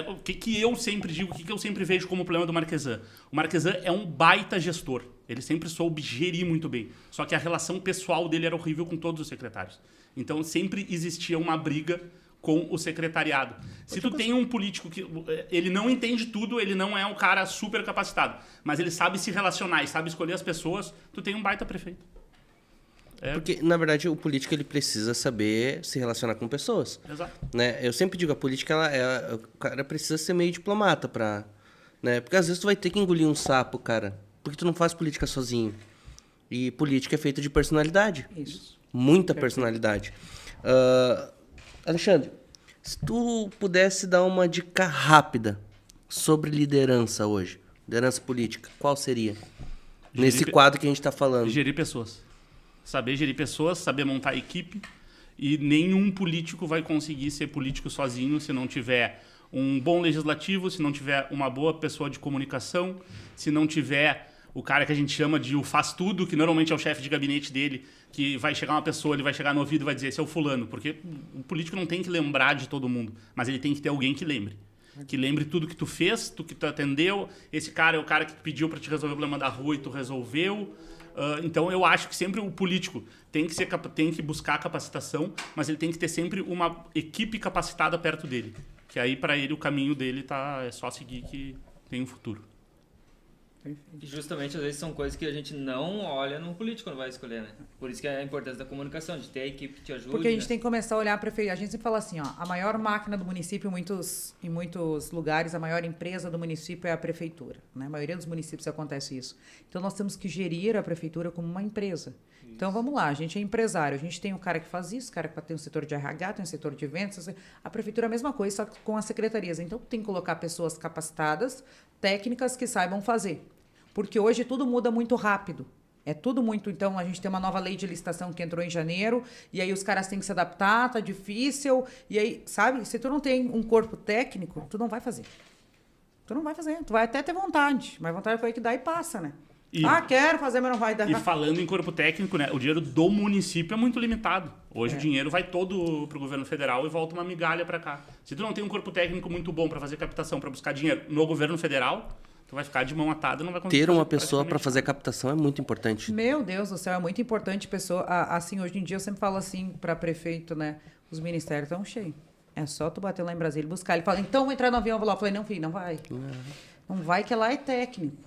Speaker 3: O que eu sempre digo, o que eu sempre vejo como problema do Marquesan? O Marquesan é um baita gestor. Ele sempre soube gerir muito bem. Só que a relação pessoal dele era horrível com todos os secretários. Então sempre existia uma briga com o secretariado. Se tu tem um político que ele não entende tudo, ele não é um cara super capacitado, mas ele sabe se relacionar e sabe escolher as pessoas, tu tem um baita prefeito.
Speaker 1: Porque, na verdade, o político ele precisa saber se relacionar com pessoas.
Speaker 3: Exato.
Speaker 1: Né? Eu sempre digo, a política, o cara precisa ser meio diplomata pra... Né? Porque às vezes tu vai ter que engolir um sapo, cara. Porque tu não faz política sozinho. E política é feita de personalidade.
Speaker 2: Isso.
Speaker 1: Muita personalidade. Alexandre, se tu pudesse dar uma dica rápida sobre liderança hoje, liderança política, qual seria? Nesse quadro que a gente está falando.
Speaker 3: Gerir pessoas. Saber gerir pessoas, saber montar equipe. E nenhum político vai conseguir ser político sozinho se não tiver um bom legislativo, se não tiver uma boa pessoa de comunicação, se não tiver o cara que a gente chama de o faz tudo, que normalmente é o chefe de gabinete dele, que vai chegar uma pessoa, ele vai chegar no ouvido e vai dizer, esse é o fulano. Porque o político não tem que lembrar de todo mundo, mas ele tem que ter alguém que lembre. Que lembre tudo que tu fez, tu que tu atendeu. Esse cara é o cara que pediu para te resolver o problema da rua e tu resolveu. Então, eu acho que sempre o político tem que buscar capacitação, mas ele tem que ter sempre uma equipe capacitada perto dele. Que aí, para ele, o caminho dele é só seguir que tem um futuro.
Speaker 4: E justamente, às vezes, são coisas que a gente não olha no político quando vai escolher, né? Por isso que é a importância da comunicação, de ter a equipe que te ajude.
Speaker 2: Porque a gente tem que começar a olhar para a gente sempre fala assim, ó, a maior máquina do município, em muitos lugares, a maior empresa do município é a prefeitura. Né? A maioria dos municípios acontece isso. Então, nós temos que gerir a prefeitura como uma empresa. Isso. Então, vamos lá, a gente é empresário, a gente tem um cara que faz isso, o cara que tem um setor de RH, tem um setor de eventos, a prefeitura é a mesma coisa, só com as secretarias. Então, tem que colocar pessoas capacitadas, técnicas que saibam fazer. Porque hoje tudo muda muito rápido. É tudo muito... Então, a gente tem uma nova lei de licitação que entrou em janeiro, e aí os caras têm que se adaptar, tá difícil, e aí, sabe? Se tu não tem um corpo técnico, tu não vai fazer. Tu não vai fazer. Tu vai até ter vontade, mas vontade foi que dá e passa, né? Quero fazer, mas não vai dar.
Speaker 3: E falando em corpo técnico, né? O dinheiro do município é muito limitado. Hoje o dinheiro vai todo pro governo federal e volta uma migalha para cá. Se tu não tem um corpo técnico muito bom para fazer captação, para buscar dinheiro no governo federal... Tu vai ficar de mão atada, não vai conseguir.
Speaker 1: Ter uma pessoa para fazer a captação é muito importante.
Speaker 2: Meu Deus do céu, é muito importante pessoa. Assim, hoje em dia eu sempre falo assim para prefeito, né? Os ministérios estão cheios. É só tu bater lá em Brasília e buscar. Ele fala, então vou entrar no avião, vou lá. Eu falei, não, filho, não vai. Não vai que lá é técnico.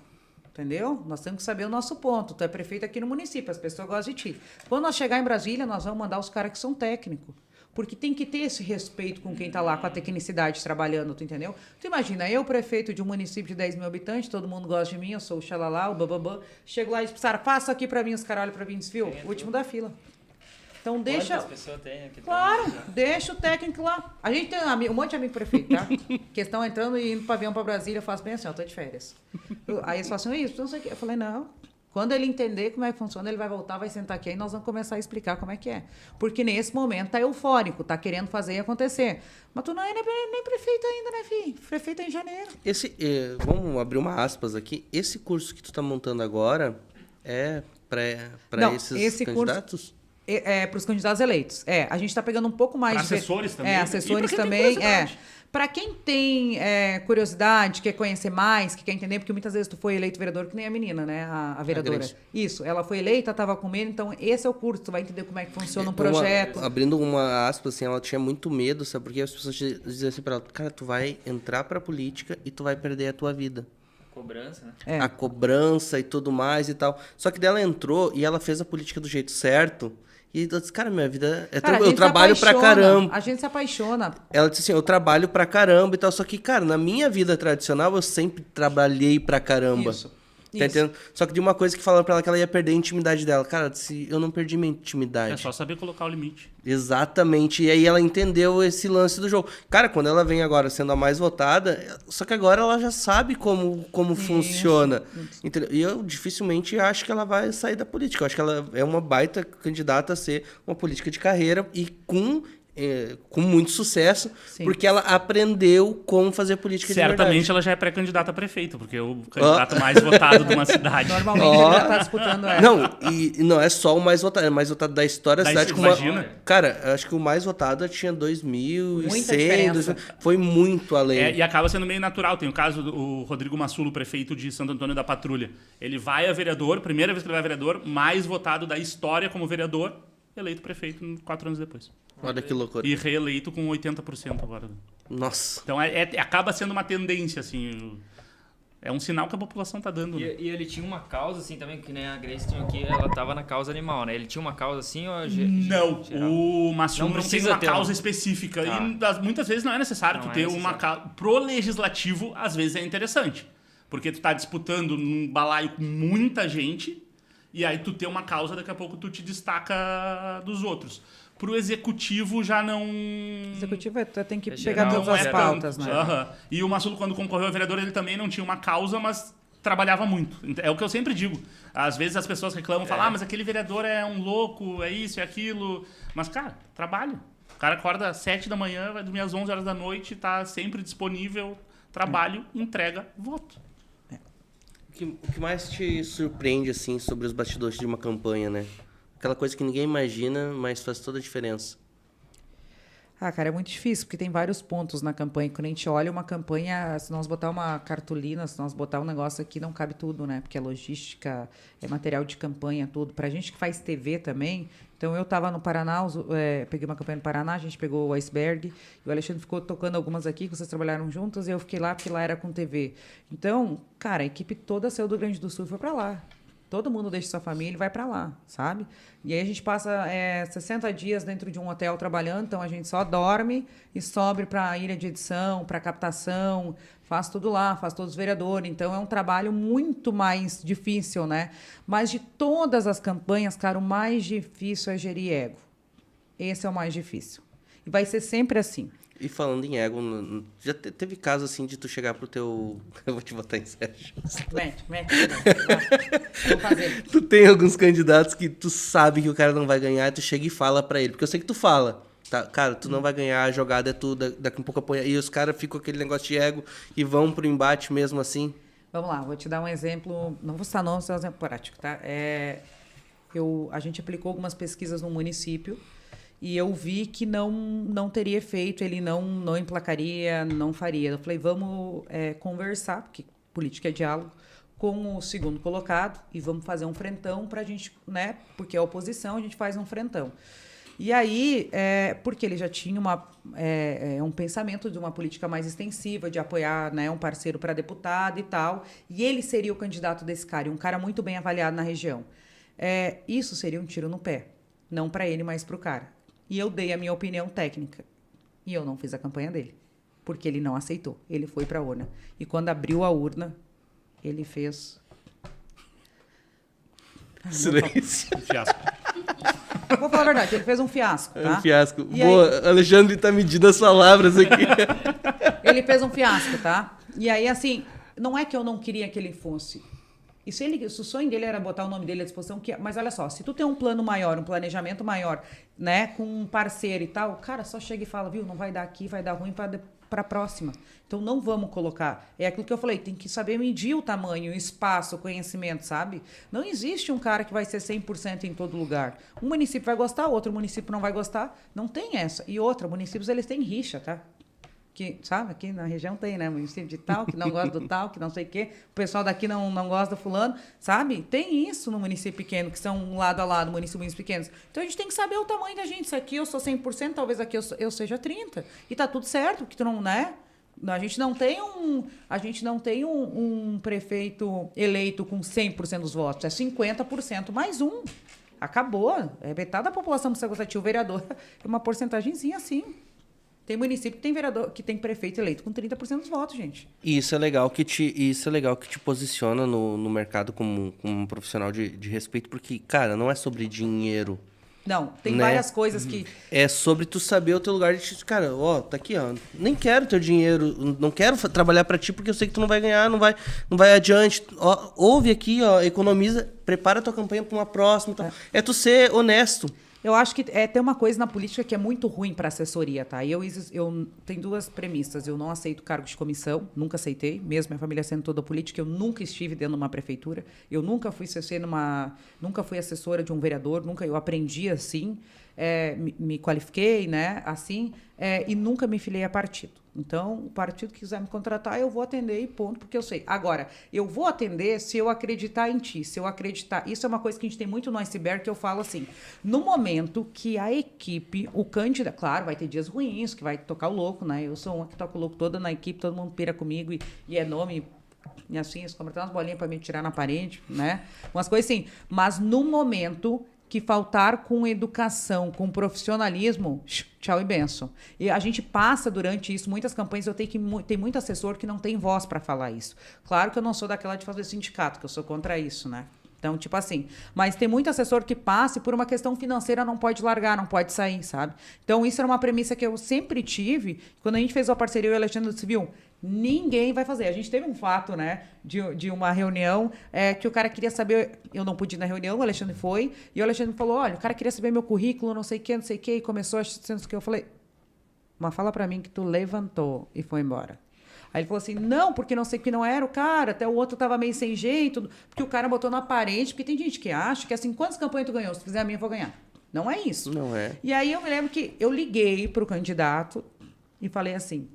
Speaker 2: Entendeu? Nós temos que saber o nosso ponto. Tu é prefeito aqui no município, as pessoas gostam de ti. Quando nós chegar em Brasília, nós vamos mandar os caras que são técnicos. Porque tem que ter esse respeito com quem está lá, com a tecnicidade trabalhando, tu entendeu? Tu imagina, eu, prefeito de um município de 10 mil habitantes, todo mundo gosta de mim, eu sou o xalalá, o bababã. Chego lá e digo, Sara, faça aqui para mim, os caras olham para mim e dizem, último da fila. Então deixa...
Speaker 4: Quantas pessoas tem aqui?
Speaker 2: Claro, deixa o técnico lá. A gente tem um monte de amigo prefeito, tá? Que estão entrando e indo para avião para Brasília, eu faço bem assim, eu tô de férias. Aí eles falam assim, isso, não sei o quê. Eu falei, não... Quando ele entender como é que funciona, ele vai voltar, vai sentar aqui e nós vamos começar a explicar como é que é. Porque nesse momento tá eufórico, tá querendo fazer e acontecer. Mas tu não é nem prefeito ainda, né, filho? Prefeito é em janeiro.
Speaker 1: Vamos abrir uma aspas aqui. Esse curso que tu tá montando agora é para esses candidatos?
Speaker 2: Para os candidatos eleitos. A gente está pegando um pouco mais
Speaker 3: Pra
Speaker 2: de...
Speaker 3: assessores também.
Speaker 2: Assessores
Speaker 3: E pra quem tem
Speaker 2: também.
Speaker 3: curiosidade.
Speaker 2: Para quem tem curiosidade, quer conhecer mais, que quer entender, porque muitas vezes tu foi eleito vereador, que nem a menina, né? A vereadora.
Speaker 1: Grace.
Speaker 2: Isso, ela foi eleita, estava com medo, então esse é o curso, tu vai entender como é que funciona um projeto.
Speaker 1: Abrindo uma aspa, assim, ela tinha muito medo, sabe? Porque as pessoas diziam assim pra ela, cara, tu vai entrar pra política e tu vai perder a tua vida.
Speaker 4: Cobrança, né?
Speaker 1: A cobrança e tudo mais e tal. Só que daí ela entrou e ela fez a política do jeito certo. E eu disse, cara, minha vida é
Speaker 2: Cara,
Speaker 1: eu trabalho pra caramba.
Speaker 2: A gente se apaixona.
Speaker 1: Ela disse assim, eu trabalho pra caramba e tal. Só que, cara, na minha vida tradicional, eu sempre trabalhei pra caramba.
Speaker 2: Isso.
Speaker 1: Tá entendendo? Só que de uma coisa que falaram pra ela que ela ia perder a intimidade dela. Cara, se eu não perdi minha intimidade.
Speaker 3: É só saber colocar o limite.
Speaker 1: Exatamente. E aí ela entendeu esse lance do jogo. Cara, quando ela vem agora sendo a mais votada, só que agora ela já sabe como funciona. Entendeu? E eu dificilmente acho que ela vai sair da política. Eu acho que ela é uma baita candidata a ser uma política de carreira e com muito sucesso,
Speaker 2: Sim.
Speaker 1: porque ela aprendeu como fazer política de verdade.
Speaker 3: Certamente ela já é pré-candidata a prefeito, porque é o candidato mais votado de uma cidade.
Speaker 2: Normalmente ele já está disputando essa.
Speaker 1: Não, e não é só o mais votado, é o mais votado da história da cidade.
Speaker 3: Imagina.
Speaker 1: Cara, eu acho que o mais votado tinha
Speaker 2: Muita
Speaker 1: 2.100,
Speaker 2: diferença.
Speaker 1: foi muito além.
Speaker 3: E acaba sendo meio natural. Tem o caso do Rodrigo Massulo, prefeito de Santo Antônio da Patrulha. Ele vai a vereador, primeira vez que ele vai a vereador, mais votado da história como vereador, eleito prefeito 4 anos depois.
Speaker 1: Olha que loucura.
Speaker 3: E reeleito com 80% agora.
Speaker 1: Nossa.
Speaker 3: Então acaba sendo uma tendência, assim. É um sinal que a população tá dando. Né?
Speaker 4: E ele tinha uma causa, assim, também, que nem a Grace tinha aqui, ela tava na causa animal, né? Ele tinha uma causa assim ou...
Speaker 3: Não,
Speaker 4: geral?
Speaker 3: o Massulo não tem
Speaker 4: precisa
Speaker 3: uma
Speaker 4: ter
Speaker 3: causa
Speaker 4: uma.
Speaker 3: específica.
Speaker 4: Tá.
Speaker 3: E muitas vezes não é necessário
Speaker 4: Não
Speaker 3: tu
Speaker 4: é
Speaker 3: ter
Speaker 4: necessário.
Speaker 3: uma causa. Pro legislativo, às vezes é interessante. Porque tu tá disputando num balaio com muita gente, e aí tu ter uma causa, daqui a pouco tu te destaca dos outros. Pro executivo já não...
Speaker 2: O executivo tem que
Speaker 4: É
Speaker 2: pegar
Speaker 4: geral,
Speaker 2: todas as
Speaker 3: é
Speaker 2: pautas,
Speaker 3: tanto.
Speaker 2: né?
Speaker 3: Aham. E o Massulo, quando concorreu a vereador, ele também não tinha uma causa, mas trabalhava muito. É o que eu sempre digo. Às vezes as pessoas reclamam, falam, mas aquele vereador é um louco, é isso, é aquilo. Mas, cara, trabalha. O cara acorda às 7 da manhã, vai dormir às 11 horas da noite, tá sempre disponível, trabalho, entrega, voto.
Speaker 1: O que mais te surpreende, assim, sobre os bastidores de uma campanha, né? Aquela coisa que ninguém imagina, mas faz toda a diferença.
Speaker 2: Ah, cara, é muito difícil, porque tem vários pontos na campanha. Quando a gente olha uma campanha, se nós botar uma cartolina, se nós botar um negócio aqui, não cabe tudo, né? Porque é logística, é material de campanha, tudo. Pra gente que faz TV também, então eu tava no Paraná, peguei uma campanha no Paraná, a gente pegou o Iceberg, e o Alexandre ficou tocando algumas aqui, que vocês trabalharam juntos, e eu fiquei lá, porque lá era com TV. Então, cara, a equipe toda saiu do Rio Grande do Sul e foi pra lá. Todo mundo deixa sua família e vai para lá, sabe? E aí a gente passa 60 dias dentro de um hotel trabalhando, então a gente só dorme e sobe para a ilha de edição, para captação, faz tudo lá, faz todos os vereadores. Então é um trabalho muito mais difícil, né? Mas de todas as campanhas, cara, o mais difícil é gerir ego. Esse é o mais difícil. E vai ser sempre assim.
Speaker 1: E falando em ego, já teve caso, assim, de tu chegar pro teu... Eu vou te botar em Sérgio.
Speaker 2: Mete. Vou fazer.
Speaker 1: Tu tem alguns candidatos que tu sabe que o cara não vai ganhar e tu chega e fala pra ele. Porque eu sei que tu fala. Tá? Cara, tu não vai ganhar, a jogada é tu, daqui um pouco apoia. E os caras ficam com aquele negócio de ego e vão pro embate mesmo assim.
Speaker 2: Vamos lá, vou te dar um exemplo. Não vou citar nome, vou dar um exemplo prático, tá? A gente aplicou algumas pesquisas no município e eu vi que não teria efeito, ele não emplacaria, não faria. Eu falei, vamos conversar, porque política é diálogo, com o segundo colocado e vamos fazer um frentão para a gente, né? Porque é oposição, a gente faz um frentão. E aí, porque ele já tinha um pensamento de uma política mais extensiva, de apoiar, né, um parceiro para deputado e tal, e ele seria o candidato desse cara, e um cara muito bem avaliado na região. Isso seria um tiro no pé, não para ele, mas para o cara. E eu dei a minha opinião técnica, e eu não fiz a campanha dele, porque ele não aceitou, ele foi para a urna. E quando abriu a urna, ele fez...
Speaker 1: Silêncio.
Speaker 3: Um fiasco.
Speaker 2: Vou falar a verdade, ele fez um fiasco, tá?
Speaker 1: Um fiasco.
Speaker 2: E
Speaker 1: Boa,
Speaker 2: aí...
Speaker 1: Alexandre tá medindo as palavras aqui.
Speaker 2: Ele fez um fiasco, tá? E aí, assim, não é que eu não queria que ele fosse. E se o sonho dele era botar o nome dele à disposição, mas olha só, se tu tem um plano maior, um planejamento maior, né, com um parceiro e tal, cara, só chega e fala, viu, não vai dar aqui, vai dar ruim para a próxima. Então, não vamos colocar... É aquilo que eu falei, tem que saber medir o tamanho, o espaço, o conhecimento, sabe? Não existe um cara que vai ser 100% em todo lugar. Um município vai gostar, outro município não vai gostar. Não tem essa. E outra, municípios, eles têm rixa, tá? Que, sabe, aqui na região tem, né? Município de tal, que não gosta do tal, que não sei o quê. O pessoal daqui não gosta do fulano, sabe? Tem isso no município pequeno, que são lado a lado, municípios pequenos. Então, a gente tem que saber o tamanho da gente. Se aqui eu sou 100%, talvez aqui eu seja 30%. E tá tudo certo, porque tu não, né? A gente não tem um prefeito eleito com 100% dos votos. É 50% mais um. Acabou. É metade da população precisa gostar. O vereador é uma porcentagemzinha assim. Tem município que tem vereador, que tem prefeito eleito com 30% dos votos, gente.
Speaker 1: E isso é legal que te posiciona no mercado como um profissional de respeito, porque, cara, não é sobre dinheiro.
Speaker 2: Não, tem
Speaker 1: né?
Speaker 2: várias coisas que...
Speaker 1: É sobre tu saber o teu lugar de... Cara, ó, tá aqui, ó. Nem quero teu dinheiro, não quero trabalhar pra ti, porque eu sei que tu não vai ganhar, não vai adiante. Ó, ouve aqui, ó, economiza, prepara a tua campanha pra uma próxima. Então. É tu ser honesto.
Speaker 2: Eu acho que tem uma coisa na política que é muito ruim para assessoria, tá? Eu tenho duas premissas. Eu não aceito cargo de comissão, nunca aceitei, mesmo minha família sendo toda política, eu nunca estive dentro de uma prefeitura, eu nunca fui nunca fui assessora de um vereador, eu aprendi assim, me qualifiquei, né, assim, e nunca me filiei a partido. Então, o partido que quiser me contratar, eu vou atender e ponto, porque eu sei. Agora, eu vou atender se eu acreditar em ti, se eu acreditar... Isso é uma coisa que a gente tem muito no iceberg, que eu falo assim, no momento que a equipe, o candidato... Claro, vai ter dias ruins, que vai tocar o louco, né? Eu sou uma que toca o louco toda na equipe, todo mundo pira comigo e é nome... E assim, eles compram até umas bolinhas para me tirar na parede, né? Umas coisas assim. Mas no momento... que faltar com educação, com profissionalismo, tchau e benção. E a gente passa durante isso, muitas campanhas, tem muito assessor que não tem voz para falar isso. Claro que eu não sou daquela de fazer sindicato, que eu sou contra isso, né? Então, tipo assim, mas tem muito assessor que passa e por uma questão financeira não pode largar, não pode sair, sabe? Então, isso era uma premissa que eu sempre tive. Quando a gente fez uma parceria, eu e o Alexandre disse, viu, ninguém vai fazer. A gente teve um fato, né, de uma reunião que o cara queria saber, eu não pude ir na reunião, o Alexandre foi, e o Alexandre falou, olha, o cara queria saber meu currículo, não sei o que, e começou a que eu falei, mas fala pra mim que tu levantou e foi embora. Aí ele falou assim, não, porque não sei que não era o cara, até o outro tava meio sem jeito, porque o cara botou na parede, porque tem gente que acha que assim, quantas campanhas tu ganhou? Se fizer a minha, eu vou ganhar. Não é isso.
Speaker 1: Não é.
Speaker 2: E aí eu me lembro que eu liguei pro candidato e falei assim,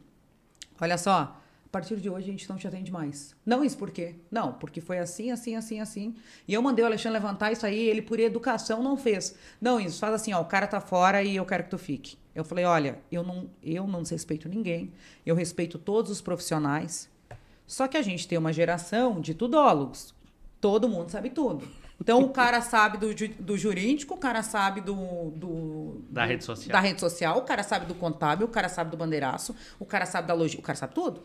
Speaker 2: olha só, a partir de hoje a gente não te atende mais. Não isso por quê? Não, porque foi assim, assim, assim, assim. E eu mandei o Alexandre levantar isso aí, ele por educação não fez. Não, isso faz assim, ó, o cara tá fora e eu quero que tu fique. Eu falei, olha, eu não desrespeito ninguém, eu respeito todos os profissionais, só que a gente tem uma geração de tudólogos. Todo mundo sabe tudo. Então, o cara sabe do jurídico, o cara sabe
Speaker 3: da rede social.
Speaker 2: Da rede social, o cara sabe do contábil, o cara sabe do bandeiraço, o cara sabe da logística, o cara sabe tudo.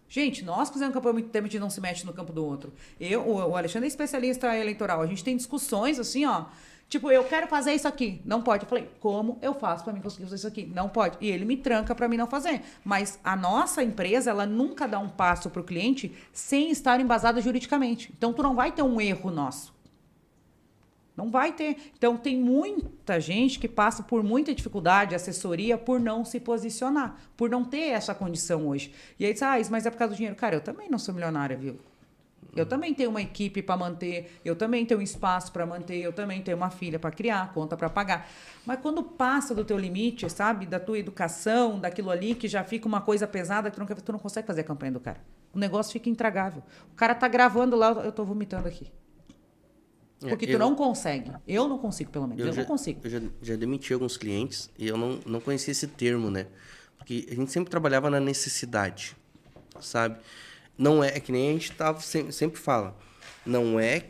Speaker 2: Gente, nós fizemos campanha há muito tempo, a gente não se mete no campo do outro. O Alexandre é especialista eleitoral, a gente tem discussões assim, ó, tipo, eu quero fazer isso aqui. Não pode. Eu falei, como eu faço para mim conseguir fazer isso aqui? Não pode. E ele me tranca para mim não fazer. Mas a nossa empresa, ela nunca dá um passo para o cliente sem estar embasada juridicamente. Então, tu não vai ter um erro nosso. Não vai ter. Então, tem muita gente que passa por muita dificuldade, assessoria, por não se posicionar, por não ter essa condição hoje. E aí diz, isso, mas é por causa do dinheiro. Cara, eu também não sou milionária, viu? Eu também tenho uma equipe para manter, eu também tenho um espaço para manter, eu também tenho uma filha para criar, conta para pagar. Mas quando passa do teu limite, sabe, da tua educação, daquilo ali que já fica uma coisa pesada, que tu não consegue fazer a campanha do cara. O negócio fica intragável. O cara tá gravando lá, eu tô vomitando aqui. Porque tu não consegue. Eu não consigo, pelo menos. Eu não consigo.
Speaker 1: Eu já demiti alguns clientes e eu não conhecia esse termo, né? Porque a gente sempre trabalhava na necessidade, sabe? Não é que nem a gente sempre fala. Não é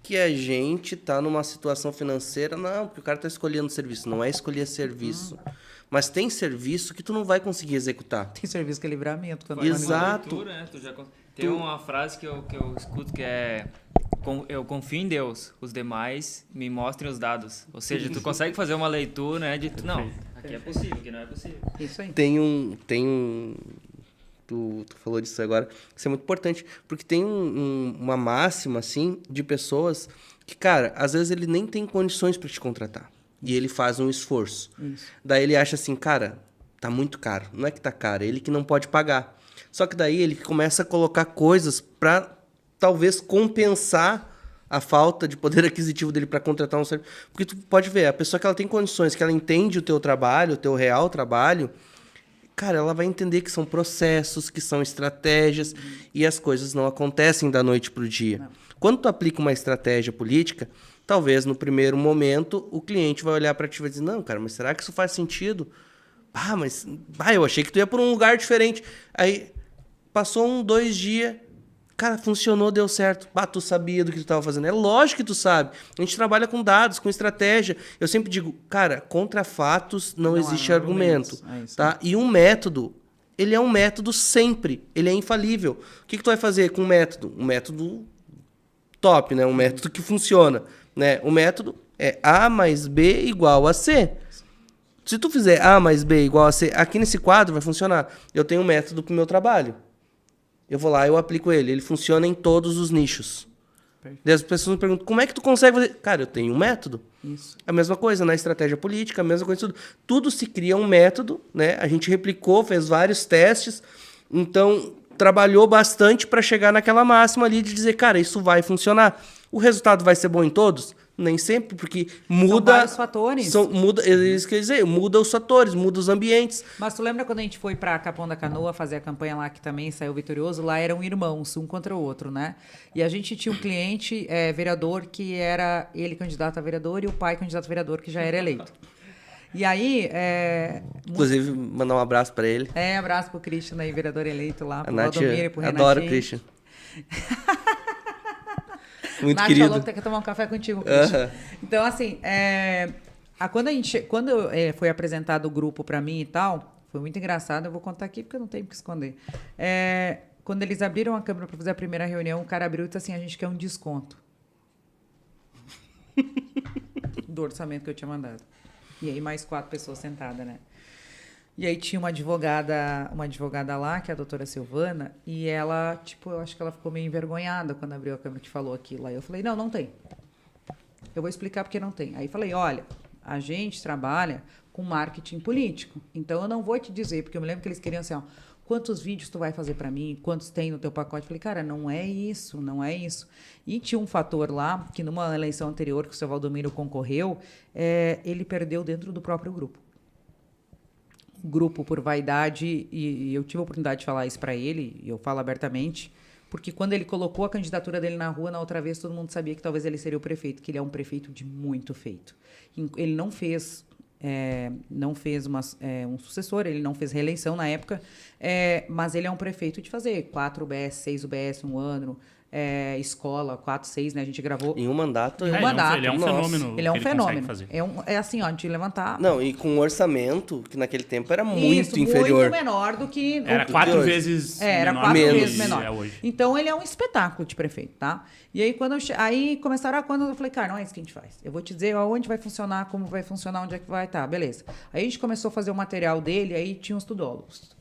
Speaker 1: que a gente tá numa situação financeira, não, porque o cara tá escolhendo serviço. Não é escolher serviço. Mas tem serviço que tu não vai conseguir executar.
Speaker 2: Tem serviço que é livramento. Quando
Speaker 1: Exato.
Speaker 4: Leitura, né? Tem uma frase que eu escuto que é: eu confio em Deus, os demais me mostrem os dados. Ou seja, tu consegue fazer uma leitura, né? Não, aqui é possível, aqui não é possível.
Speaker 2: Isso aí.
Speaker 1: Tem um tu falou disso agora, isso é muito importante, porque tem uma máxima, assim, de pessoas que, cara, às vezes ele nem tem condições para te contratar. E ele faz um esforço.
Speaker 2: Isso.
Speaker 1: Daí ele acha assim, cara, tá muito caro. Não é que tá caro, é ele que não pode pagar. Só que daí ele começa a colocar coisas para talvez compensar a falta de poder aquisitivo dele para contratar um serviço. Porque tu pode ver, a pessoa que ela tem condições, que ela entende o teu trabalho, o teu real trabalho, cara, ela vai entender que são processos, que são estratégias, e as coisas não acontecem da noite pro dia. Não. Quando tu aplica uma estratégia política, talvez no primeiro momento o cliente vai olhar para ti e vai dizer, não, cara, mas será que isso faz sentido? Eu achei que tu ia por um lugar diferente. Aí, passou 2 dias, cara, funcionou, deu certo. Tu sabia do que tu estava fazendo. É lógico que tu sabe. A gente trabalha com dados, com estratégia. Eu sempre digo, cara, contra fatos não existe argumento. Tá? E um método, ele é um método sempre. Ele é infalível. O que tu vai fazer com um método? Um método top, né? Um método que funciona. Né? O método é A mais B igual a C. Se tu fizer A mais B igual a C, aqui nesse quadro vai funcionar. Eu tenho um método para o meu trabalho. Eu vou lá, eu aplico ele. Ele funciona em todos os nichos. E as pessoas me perguntam, como é que tu consegue fazer? Cara, eu tenho um método.
Speaker 2: Isso.
Speaker 1: A mesma coisa na estratégia política, a mesma coisa tudo. Tudo se cria um método, né? A gente replicou, fez vários testes. Então, trabalhou bastante para chegar naquela máxima ali de dizer, cara, isso vai funcionar. O resultado vai ser bom em todos? Nem sempre, porque muda...
Speaker 2: São vários fatores.
Speaker 1: Isso quer dizer, muda os fatores, muda os ambientes.
Speaker 2: Mas tu lembra quando a gente foi para Capão da Canoa fazer a campanha lá, que também saiu vitorioso? Lá eram irmãos, um contra o outro, né? E a gente tinha um cliente, vereador, que era ele candidato a vereador e o pai candidato a vereador, que já era eleito. E aí...
Speaker 1: Inclusive, mandar um abraço para ele.
Speaker 2: Abraço pro Christian aí, vereador eleito lá, pro
Speaker 1: Nath,
Speaker 2: Valdomiro e pro Renatinho.
Speaker 1: adoro o Christian. Muito
Speaker 2: Nath
Speaker 1: querido.
Speaker 2: falou que quer tomar um café contigo, Christian. Então, assim, quando foi apresentado o grupo para mim e tal, foi muito engraçado. Eu vou contar aqui porque eu não tenho o que esconder. Quando eles abriram a câmera para fazer a primeira reunião, o cara abriu e disse assim, a gente quer um desconto do orçamento que eu tinha mandado. E aí mais 4 pessoas sentadas, né? E aí tinha uma advogada lá, que é a doutora Silvana, e ela, eu acho que ela ficou meio envergonhada quando abriu a câmera que falou aquilo. Aí eu falei, não tem. Eu vou explicar porque não tem. Aí falei, olha, a gente trabalha com marketing político, então eu não vou te dizer, porque eu me lembro que eles queriam assim, quantos vídeos tu vai fazer para mim, quantos tem no teu pacote? Eu falei, cara, não é isso. E tinha um fator lá, que numa eleição anterior que o seu Valdomiro concorreu, ele perdeu dentro do próprio grupo. Grupo por vaidade, e eu tive a oportunidade de falar isso para ele, e eu falo abertamente, porque quando ele colocou a candidatura dele na rua, na outra vez todo mundo sabia que talvez ele seria o prefeito, que ele é um prefeito de muito feito. Ele não fez um sucessor, ele não fez reeleição na época, mas ele é um prefeito de fazer 4 UBS, 6 UBS, um ano, escola, 4, 6, né? A gente gravou.
Speaker 1: Em um mandato.
Speaker 2: Em um mandato.
Speaker 3: Ele é um fenômeno.
Speaker 2: Ele é um fenômeno.
Speaker 3: Fazer.
Speaker 2: É assim, de levantar.
Speaker 1: Não, e com um orçamento que naquele tempo era muito inferior.
Speaker 2: Muito menor do que...
Speaker 3: Era 4 vezes
Speaker 2: era
Speaker 3: menor.
Speaker 2: 4
Speaker 1: menos.
Speaker 2: vezes menor.
Speaker 3: Hoje.
Speaker 2: Então, ele é um espetáculo de prefeito, tá? E aí, aí começaram quando eu falei, cara, não é isso que a gente faz. Eu vou te dizer aonde vai funcionar, como vai funcionar, onde é que vai estar. Beleza. Aí a gente começou a fazer o material dele, aí tinha os tudólogos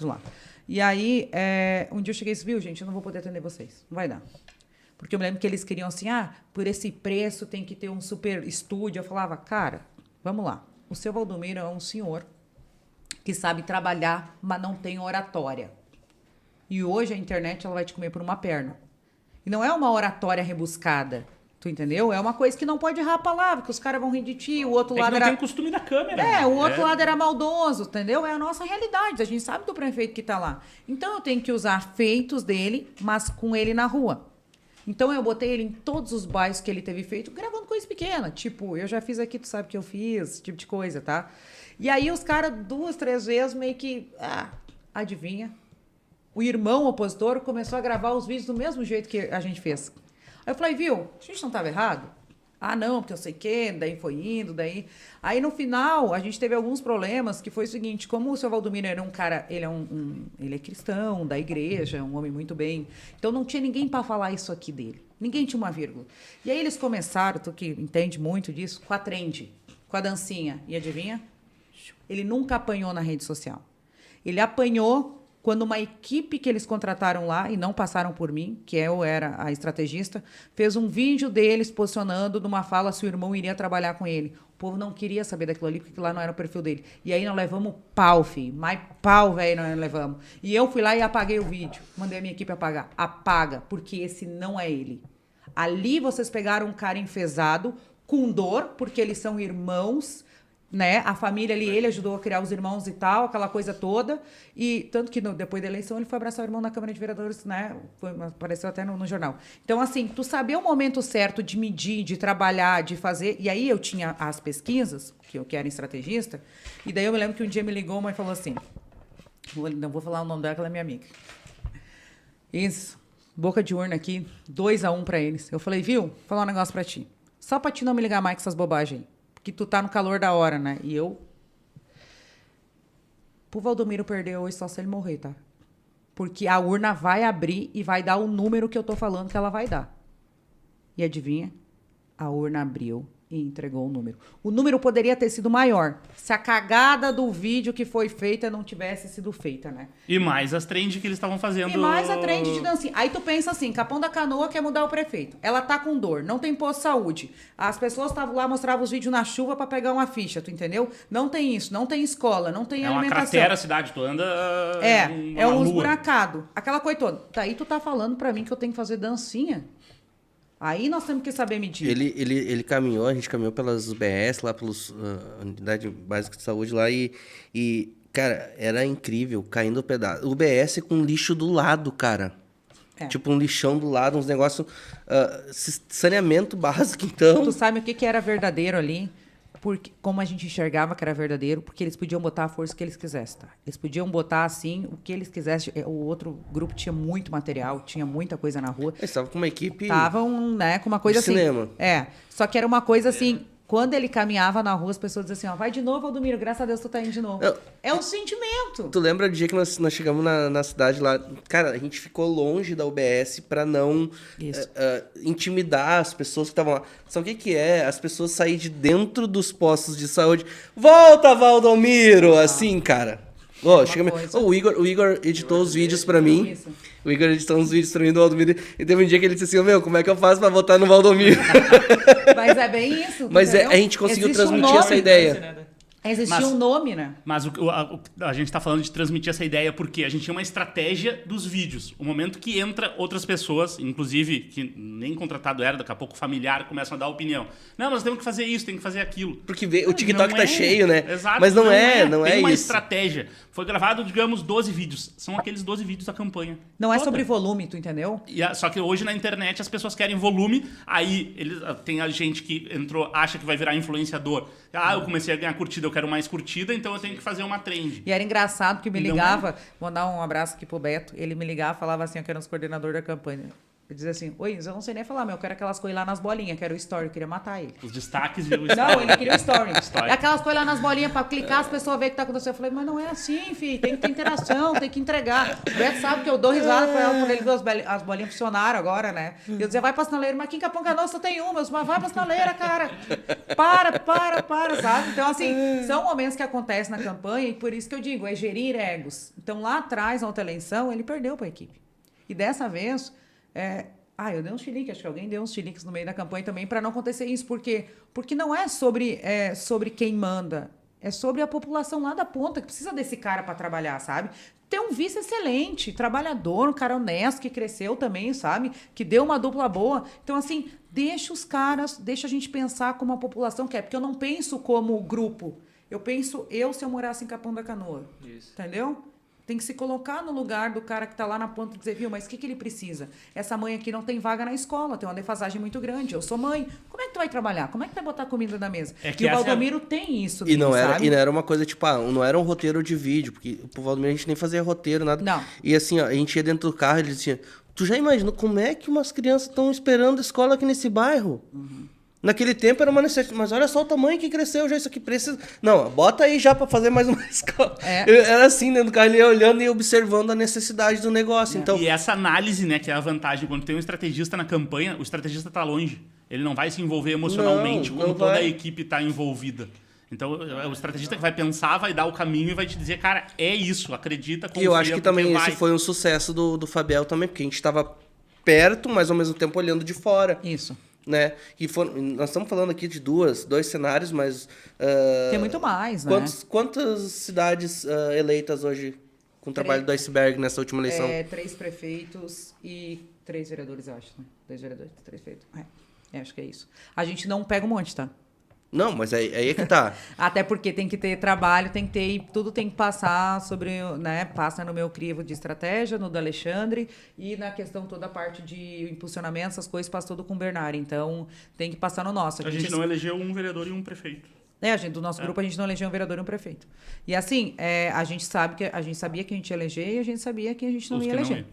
Speaker 2: lá. E aí, um dia eu cheguei e disse, viu, gente, eu não vou poder atender vocês. Não vai dar. Porque eu me lembro que eles queriam assim, por esse preço tem que ter um super estúdio. Eu falava, cara, vamos lá. O seu Valdomiro é um senhor que sabe trabalhar, mas não tem oratória. E hoje a internet ela vai te comer por uma perna. E não é uma oratória rebuscada. Tu entendeu? É uma coisa que não pode errar a palavra, que os caras vão rir de ti, o outro lado
Speaker 3: não tem costume da câmera.
Speaker 2: O outro lado era maldoso, entendeu? É a nossa realidade, a gente sabe do prefeito que tá lá. Então eu tenho que usar feitos dele, mas com ele na rua. Então eu botei ele em todos os bairros que ele teve feito, gravando coisa pequena, tipo, eu já fiz aqui, tu sabe que eu fiz, esse tipo de coisa, tá? E aí os caras 2, 3 vezes meio que, adivinha? O irmão opositor começou a gravar os vídeos do mesmo jeito que a gente fez. Aí eu falei, viu, a gente não estava errado? Não, porque eu sei que, daí foi indo, daí... Aí, no final, a gente teve alguns problemas, que foi o seguinte, como o seu Valdomiro era um cara, ele é cristão, da igreja, um homem muito bem, então não tinha ninguém para falar isso aqui dele. Ninguém tinha uma vírgula. E aí eles começaram, tu que entende muito disso, com a trend, com a dancinha. E adivinha? Ele nunca apanhou na rede social. Ele apanhou quando uma equipe que eles contrataram lá, e não passaram por mim, que eu era a estrategista, fez um vídeo deles posicionando numa fala se o irmão iria trabalhar com ele. O povo não queria saber daquilo ali, porque lá não era o perfil dele. E aí nós levamos pau, filho. Mais pau, velho, nós levamos. E eu fui lá e apaguei o vídeo. Mandei a minha equipe apagar. Apaga, porque esse não é ele. Ali vocês pegaram um cara enfesado, com dor, porque eles são irmãos, né? A família ali, ele ajudou a criar os irmãos e tal, aquela coisa toda. E tanto que depois da eleição ele foi abraçar o irmão na Câmara de Vereadores, né? Apareceu até no jornal. Então, assim, tu saber o momento certo de medir, de trabalhar, de fazer. E aí eu tinha as pesquisas, que eu era estrategista, e daí eu me lembro que um dia me ligou uma e falou assim: não vou falar o nome dela, que ela é minha amiga. Isso, boca de urna aqui, 2-1 pra eles. Eu falei, viu? Vou falar um negócio pra ti. Só pra ti não me ligar mais com essas bobagens aí. Que tu tá no calor da hora, né? E eu... Pro Valdomiro perder hoje só se ele morrer, tá? Porque a urna vai abrir e vai dar o número que eu tô falando que ela vai dar. E adivinha? A urna abriu e entregou o número. O número poderia ter sido maior se a cagada do vídeo que foi feita não tivesse sido feita, né?
Speaker 3: E mais as trends que eles estavam fazendo.
Speaker 2: E mais a trend de dancinha. Aí tu pensa assim, Capão da Canoa quer mudar o prefeito. Ela tá com dor, não tem posto de saúde. As pessoas estavam lá, mostravam os vídeos na chuva pra pegar uma ficha, tu entendeu? Não tem isso, não tem escola, não tem alimentação.
Speaker 3: É uma cratera a cidade, tu anda
Speaker 2: é um esburacado. Aquela coisa toda. Daí tu tá falando pra mim que eu tenho que fazer dancinha? Aí nós temos que saber medir.
Speaker 1: Ele caminhou, a gente caminhou pelas UBS, lá pelos Unidade Básica de Saúde lá e, cara, era incrível, caindo o pedaço. UBS com lixo do lado, cara.
Speaker 2: É.
Speaker 1: Tipo um lixão do lado, uns negócios... saneamento básico, então...
Speaker 2: Tu sabe o que era verdadeiro ali? Porque, como a gente enxergava que era verdadeiro, porque eles podiam botar a força que eles quisessem, tá? Eles podiam botar, assim, o que eles quisessem. O outro grupo tinha muito material, tinha muita coisa na rua.
Speaker 1: Eles estavam com uma equipe...
Speaker 2: Estavam, né, com uma coisa
Speaker 1: de
Speaker 2: assim...
Speaker 1: cinema.
Speaker 2: Só que era uma coisa assim... Quando ele caminhava na rua, as pessoas diziam assim, ó, vai de novo, Valdomiro, graças a Deus tu tá indo de novo. É um sentimento.
Speaker 1: Tu lembra do dia que nós chegamos na cidade lá? Cara, a gente ficou longe da UBS pra não intimidar as pessoas que estavam lá. Sabe o que é? As pessoas saírem de dentro dos postos de saúde. Volta, Valdomiro! Assim, cara. O Igor editou os vídeos pra mim.
Speaker 2: Isso.
Speaker 1: O Igor editou uns vídeos pra mim do Valdomiro. E teve um dia que ele disse assim, como é que eu faço pra votar no Valdomiro?
Speaker 2: Mas é bem isso.
Speaker 1: Mas a gente conseguiu transmitir essa ideia.
Speaker 2: Existia um nome, né?
Speaker 3: Mas a gente tá falando de transmitir essa ideia porque a gente tinha uma estratégia dos vídeos. O momento que entra outras pessoas, inclusive, que nem contratado era, daqui a pouco familiar, começam a dar opinião. Não, nós temos que fazer isso, tem que fazer aquilo.
Speaker 1: Porque o TikTok tá cheio, né?
Speaker 3: Exato.
Speaker 1: Mas não é
Speaker 3: Tem uma
Speaker 1: isso.
Speaker 3: estratégia. Foi gravado, digamos, 12 vídeos. São aqueles 12 vídeos da campanha.
Speaker 2: Não é sobre volume, tu entendeu?
Speaker 3: Só que hoje na internet as pessoas querem volume, aí tem a gente que entrou, acha que vai virar influenciador. Eu comecei a ganhar curtida, eu quero mais curtida, então eu tenho que fazer uma trend.
Speaker 2: E era engraçado que me ligava, vou dar um abraço aqui pro Beto, ele me ligava e falava assim, eu quero os coordenador da campanha. Ele dizia assim, oi, eu não sei nem falar, mas eu quero aquelas coisas lá nas bolinhas, quero o story, eu queria matar ele.
Speaker 3: Os destaques, viu? O
Speaker 2: Não, ele queria o story. É aquelas coisas lá nas bolinhas pra clicar, as pessoas verem o que tá acontecendo. Eu falei, mas não é assim, filho, tem que ter interação, tem que entregar. O Beto sabe que eu dou risada pra ela quando ele viu as bolinhas funcionaram agora, né? E eu dizia, vai pra sinaleira, mas aqui em Capão Canoa só tem uma, mas vai pra sinaleira, cara. Para, sabe? Então, assim, são momentos que acontecem na campanha e por isso que eu digo, é gerir egos. Então, lá atrás, na outra eleição, ele perdeu pra equipe. E dessa vez, eu dei um chilique, acho que alguém deu uns chiliques no meio da campanha também para não acontecer isso. Por quê? Porque não é sobre quem manda, é sobre a população lá da ponta, que precisa desse cara para trabalhar, sabe? Tem um vice excelente, trabalhador, um cara honesto, que cresceu também, sabe? Que deu uma dupla boa. Então, assim, deixa os caras, deixa a gente pensar como a população quer, porque eu não penso como grupo. Eu penso se eu morasse em Capão da Canoa. Isso. Entendeu? Tem que se colocar no lugar do cara que está lá na ponta e dizer, viu, mas o que ele precisa? Essa mãe aqui não tem vaga na escola, tem uma defasagem muito grande. Eu sou mãe. Como é que tu vai trabalhar? Como é que vai botar comida na mesa? E o Valdomiro tem isso.
Speaker 1: E não era uma coisa, tipo, não era um roteiro de vídeo, porque pro Valdomiro a gente nem fazia roteiro, nada.
Speaker 2: Não.
Speaker 1: E assim, a gente ia dentro do carro e ele dizia, tu já imaginou como é que umas crianças estão esperando escola aqui nesse bairro? Uhum. Naquele tempo era uma necessidade, mas olha só o tamanho que cresceu já, isso aqui precisa... Não, bota aí já para fazer mais uma escola. Era assim, né, no carro, ele ia olhando e observando a necessidade do negócio. Então...
Speaker 3: E essa análise, né, que é a vantagem, quando tem um estrategista na campanha, o estrategista tá longe. Ele não vai se envolver emocionalmente como toda a equipe tá envolvida. Então, o estrategista que vai pensar, vai dar o caminho e vai te dizer, cara, é isso, acredita, confia.
Speaker 1: E eu acho que também
Speaker 3: vai.
Speaker 1: esse foi um sucesso do Fabiel também, porque a gente estava perto, mas ao mesmo tempo olhando de fora.
Speaker 2: Isso.
Speaker 1: Né? E nós estamos falando aqui de dois cenários, mas...
Speaker 2: Tem muito mais, né?
Speaker 1: Quantas cidades eleitas hoje com o trabalho do Iceberg nessa última eleição?
Speaker 2: 3 prefeitos e 3 vereadores, eu acho. Né? 2 vereadores, 3 prefeitos. Acho que é isso. A gente não pega um monte, tá?
Speaker 1: Não, mas aí é que tá.
Speaker 2: Até porque tem que ter trabalho, tem que ter... Tudo tem que passar sobre... Né? Passa no meu crivo de estratégia, no do Alexandre, e na questão toda a parte de impulsionamento, essas coisas, passa tudo com o Bernard. Então, tem que passar no nosso.
Speaker 3: A gente não elegeu um vereador e um prefeito.
Speaker 2: Do nosso grupo, a gente não elegeu um vereador e um prefeito. E assim, a gente sabia que a gente ia eleger e a gente sabia que a gente não ia eleger.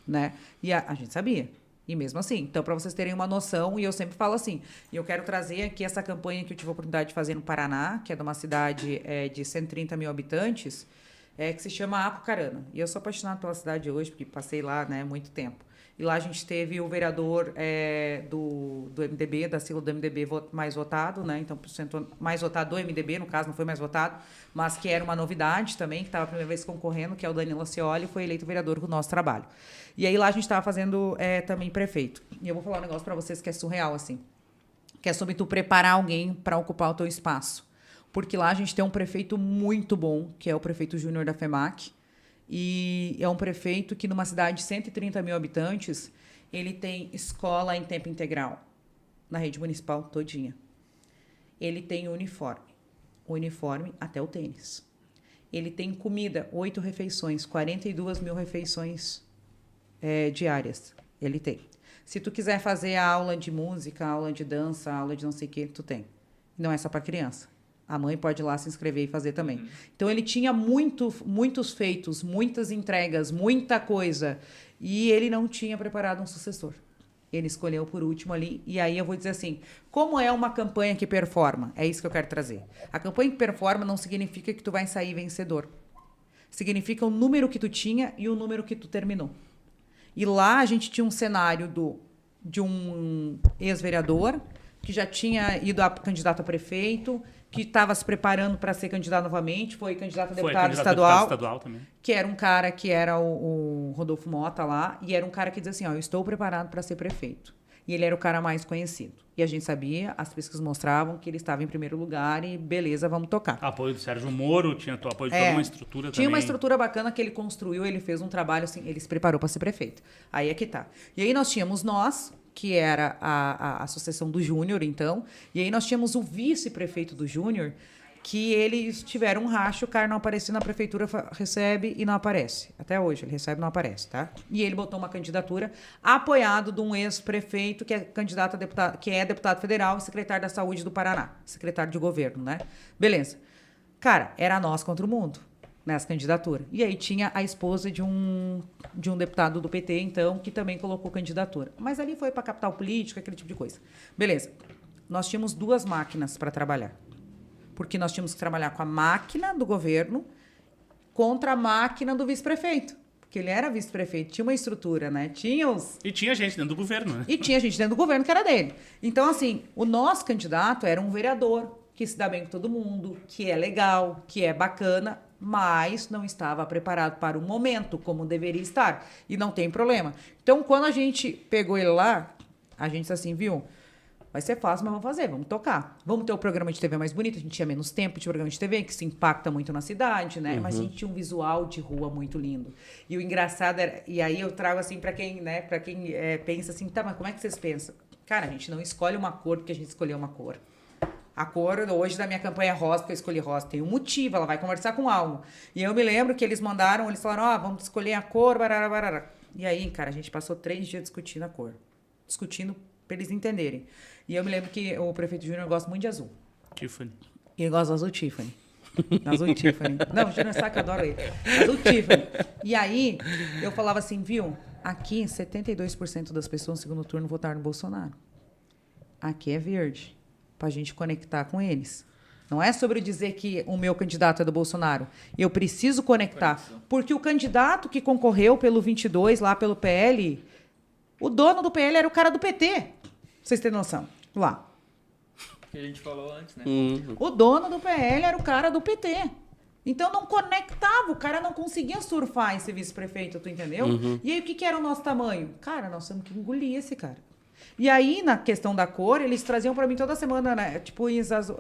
Speaker 2: Né? E a gente sabia. E mesmo assim, então, para vocês terem uma noção, e eu sempre falo assim, eu quero trazer aqui essa campanha que eu tive a oportunidade de fazer no Paraná, que é de uma cidade de 130 mil habitantes, que se chama Apucarana. E eu sou apaixonada pela cidade hoje, porque passei lá, né, muito tempo. E lá a gente teve o vereador do MDB, da sigla do MDB mais votado, né? Então, mais votado do MDB, no caso, não foi mais votado, mas que era uma novidade também, que estava a primeira vez concorrendo, que é o Danilo Acioli, foi eleito vereador com o nosso trabalho. E aí lá a gente estava fazendo também prefeito. E eu vou falar um negócio para vocês que é surreal, assim. Que é sobre tu preparar alguém para ocupar o teu espaço. Porque lá a gente tem um prefeito muito bom, que é o prefeito Júnior da FEMAC. E é um prefeito que, numa cidade de 130 mil habitantes, ele tem escola em tempo integral, na rede municipal todinha. Ele tem uniforme até o tênis. Ele tem comida, 8 refeições, 42 mil refeições diárias. Ele tem. Se tu quiser fazer a aula de música, aula de dança, aula de não sei o que, tu tem. Não é só para criança. A mãe pode ir lá se inscrever e fazer também. Então, ele tinha muitos feitos, muitas entregas, muita coisa. E ele não tinha preparado um sucessor. Ele escolheu por último ali. E aí eu vou dizer assim, como é uma campanha que performa? É isso que eu quero trazer. A campanha que performa não significa que tu vai sair vencedor. Significa o número que tu tinha e o número que tu terminou. E lá a gente tinha um cenário de um ex-vereador que já tinha ido a candidato a prefeito, que estava se preparando para ser candidato novamente, foi candidato a deputado estadual
Speaker 3: também.
Speaker 2: Que era um cara que era o Rodolfo Mota lá, e era um cara que dizia assim, eu estou preparado para ser prefeito. E ele era o cara mais conhecido. E a gente sabia, as pesquisas mostravam que ele estava em primeiro lugar e beleza, vamos tocar.
Speaker 3: Apoio do Sérgio Moro, tinha apoio de toda uma estrutura também.
Speaker 2: Tinha uma estrutura bacana que ele construiu, ele fez um trabalho assim, ele se preparou para ser prefeito. Aí é que tá. E aí nós tínhamos que era a associação do Júnior, então, e aí nós tínhamos o vice-prefeito do Júnior, que eles tiveram um racho, o cara não aparecia na prefeitura, recebe e não aparece. Até hoje, ele recebe e não aparece, tá? E ele botou uma candidatura apoiado de um ex-prefeito que é candidato a deputado, que é deputado federal e secretário da Saúde do Paraná, secretário de governo, né? Beleza. Cara, era nós contra o mundo nessa candidatura. E aí tinha a esposa de um deputado do PT, então, que também colocou candidatura. Mas ali foi para capital político, aquele tipo de coisa. Beleza. Nós tínhamos 2 máquinas para trabalhar. Porque nós tínhamos que trabalhar com a máquina do governo contra a máquina do vice-prefeito. Porque ele era vice-prefeito, tinha uma estrutura, né?
Speaker 3: E tinha gente dentro do governo, né?
Speaker 2: E tinha gente dentro do governo que era dele. Então, assim, o nosso candidato era um vereador que se dá bem com todo mundo, que é legal, que é bacana, mas não estava preparado para o momento como deveria estar. E não tem problema. Então, quando a gente pegou ele lá, a gente disse assim, viu? Vai ser fácil, mas vamos fazer, vamos tocar. Vamos ter o programa de TV mais bonito, a gente tinha menos tempo de programa de TV, que se impacta muito na cidade, né? Mas a gente tinha um visual de rua muito lindo. E o engraçado era... E aí eu trago assim para quem, né? Para quem pensa assim, tá, mas como é que vocês pensam? Cara, a gente não escolhe uma cor porque a gente escolheu uma cor. A cor, hoje, da minha campanha é rosa, porque eu escolhi rosa. Tem um motivo, ela vai conversar com algo. E eu me lembro que eles falaram, vamos escolher a cor, barará, barará. E aí, cara, a gente passou 3 dias discutindo a cor. Discutindo pra eles entenderem. E eu me lembro que o prefeito Júnior gosta muito de azul.
Speaker 3: Tiffany.
Speaker 2: E ele gosta do azul Tiffany. Azul Tiffany. Não, o Júnior sabe que eu adoro ele. Azul Tiffany. E aí, eu falava assim, viu? Aqui, 72% das pessoas no segundo turno votaram no Bolsonaro. Aqui é verde. Pra gente conectar com eles. Não é sobre dizer que o meu candidato é do Bolsonaro. Eu preciso conectar. Porque o candidato que concorreu pelo 22, lá pelo PL, o dono do PL era o cara do PT. Vocês têm noção? Lá.
Speaker 4: que a gente falou antes, né?
Speaker 2: O dono do PL era o cara do PT. Então não conectava, o cara não conseguia surfar esse vice-prefeito, tu entendeu? E aí o que era o nosso tamanho? Cara, nós temos que engolir esse cara. E aí, na questão da cor, eles traziam pra mim toda semana, né? Tipo,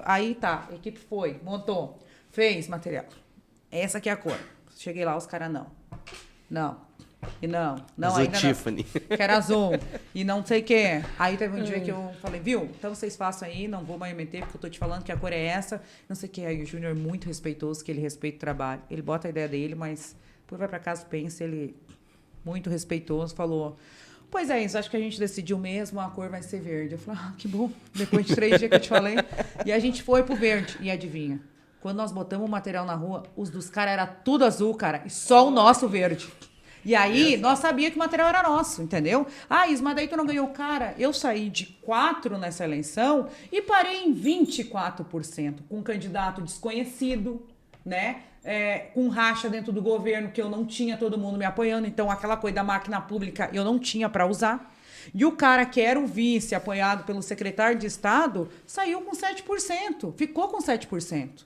Speaker 2: aí tá, a equipe foi, montou, fez material. Essa aqui é a cor. Cheguei lá, os caras não. E não,
Speaker 1: Azul
Speaker 2: ainda
Speaker 1: Tiffany.
Speaker 2: não. Que era azul. E não sei o que. Aí teve um dia que eu falei, viu? Então vocês façam aí, não vou mais meter, porque eu tô te falando que a cor é essa. Não sei o que. Aí o Júnior, muito respeitoso, que ele respeita o trabalho. Ele bota a ideia dele, mas depois vai pra casa, pensa, ele muito respeitoso, falou... Pois é, isso, acho que a gente decidiu mesmo, a cor vai ser verde. Eu falei, que bom, depois de 3 dias que eu te falei. E a gente foi pro verde. E adivinha? Quando nós botamos o material na rua, os dos caras era tudo azul, cara, e só o nosso verde. E aí, nós sabíamos que o material era nosso, entendeu? Mas daí tu não ganhou. Cara, eu saí de 4 nessa eleição e parei em 24%, com um candidato desconhecido, né? Com racha dentro do governo, que eu não tinha todo mundo me apoiando. Então, aquela coisa da máquina pública eu não tinha para usar. E o cara que era o vice, apoiado pelo secretário de Estado, saiu com 7%, ficou com 7%.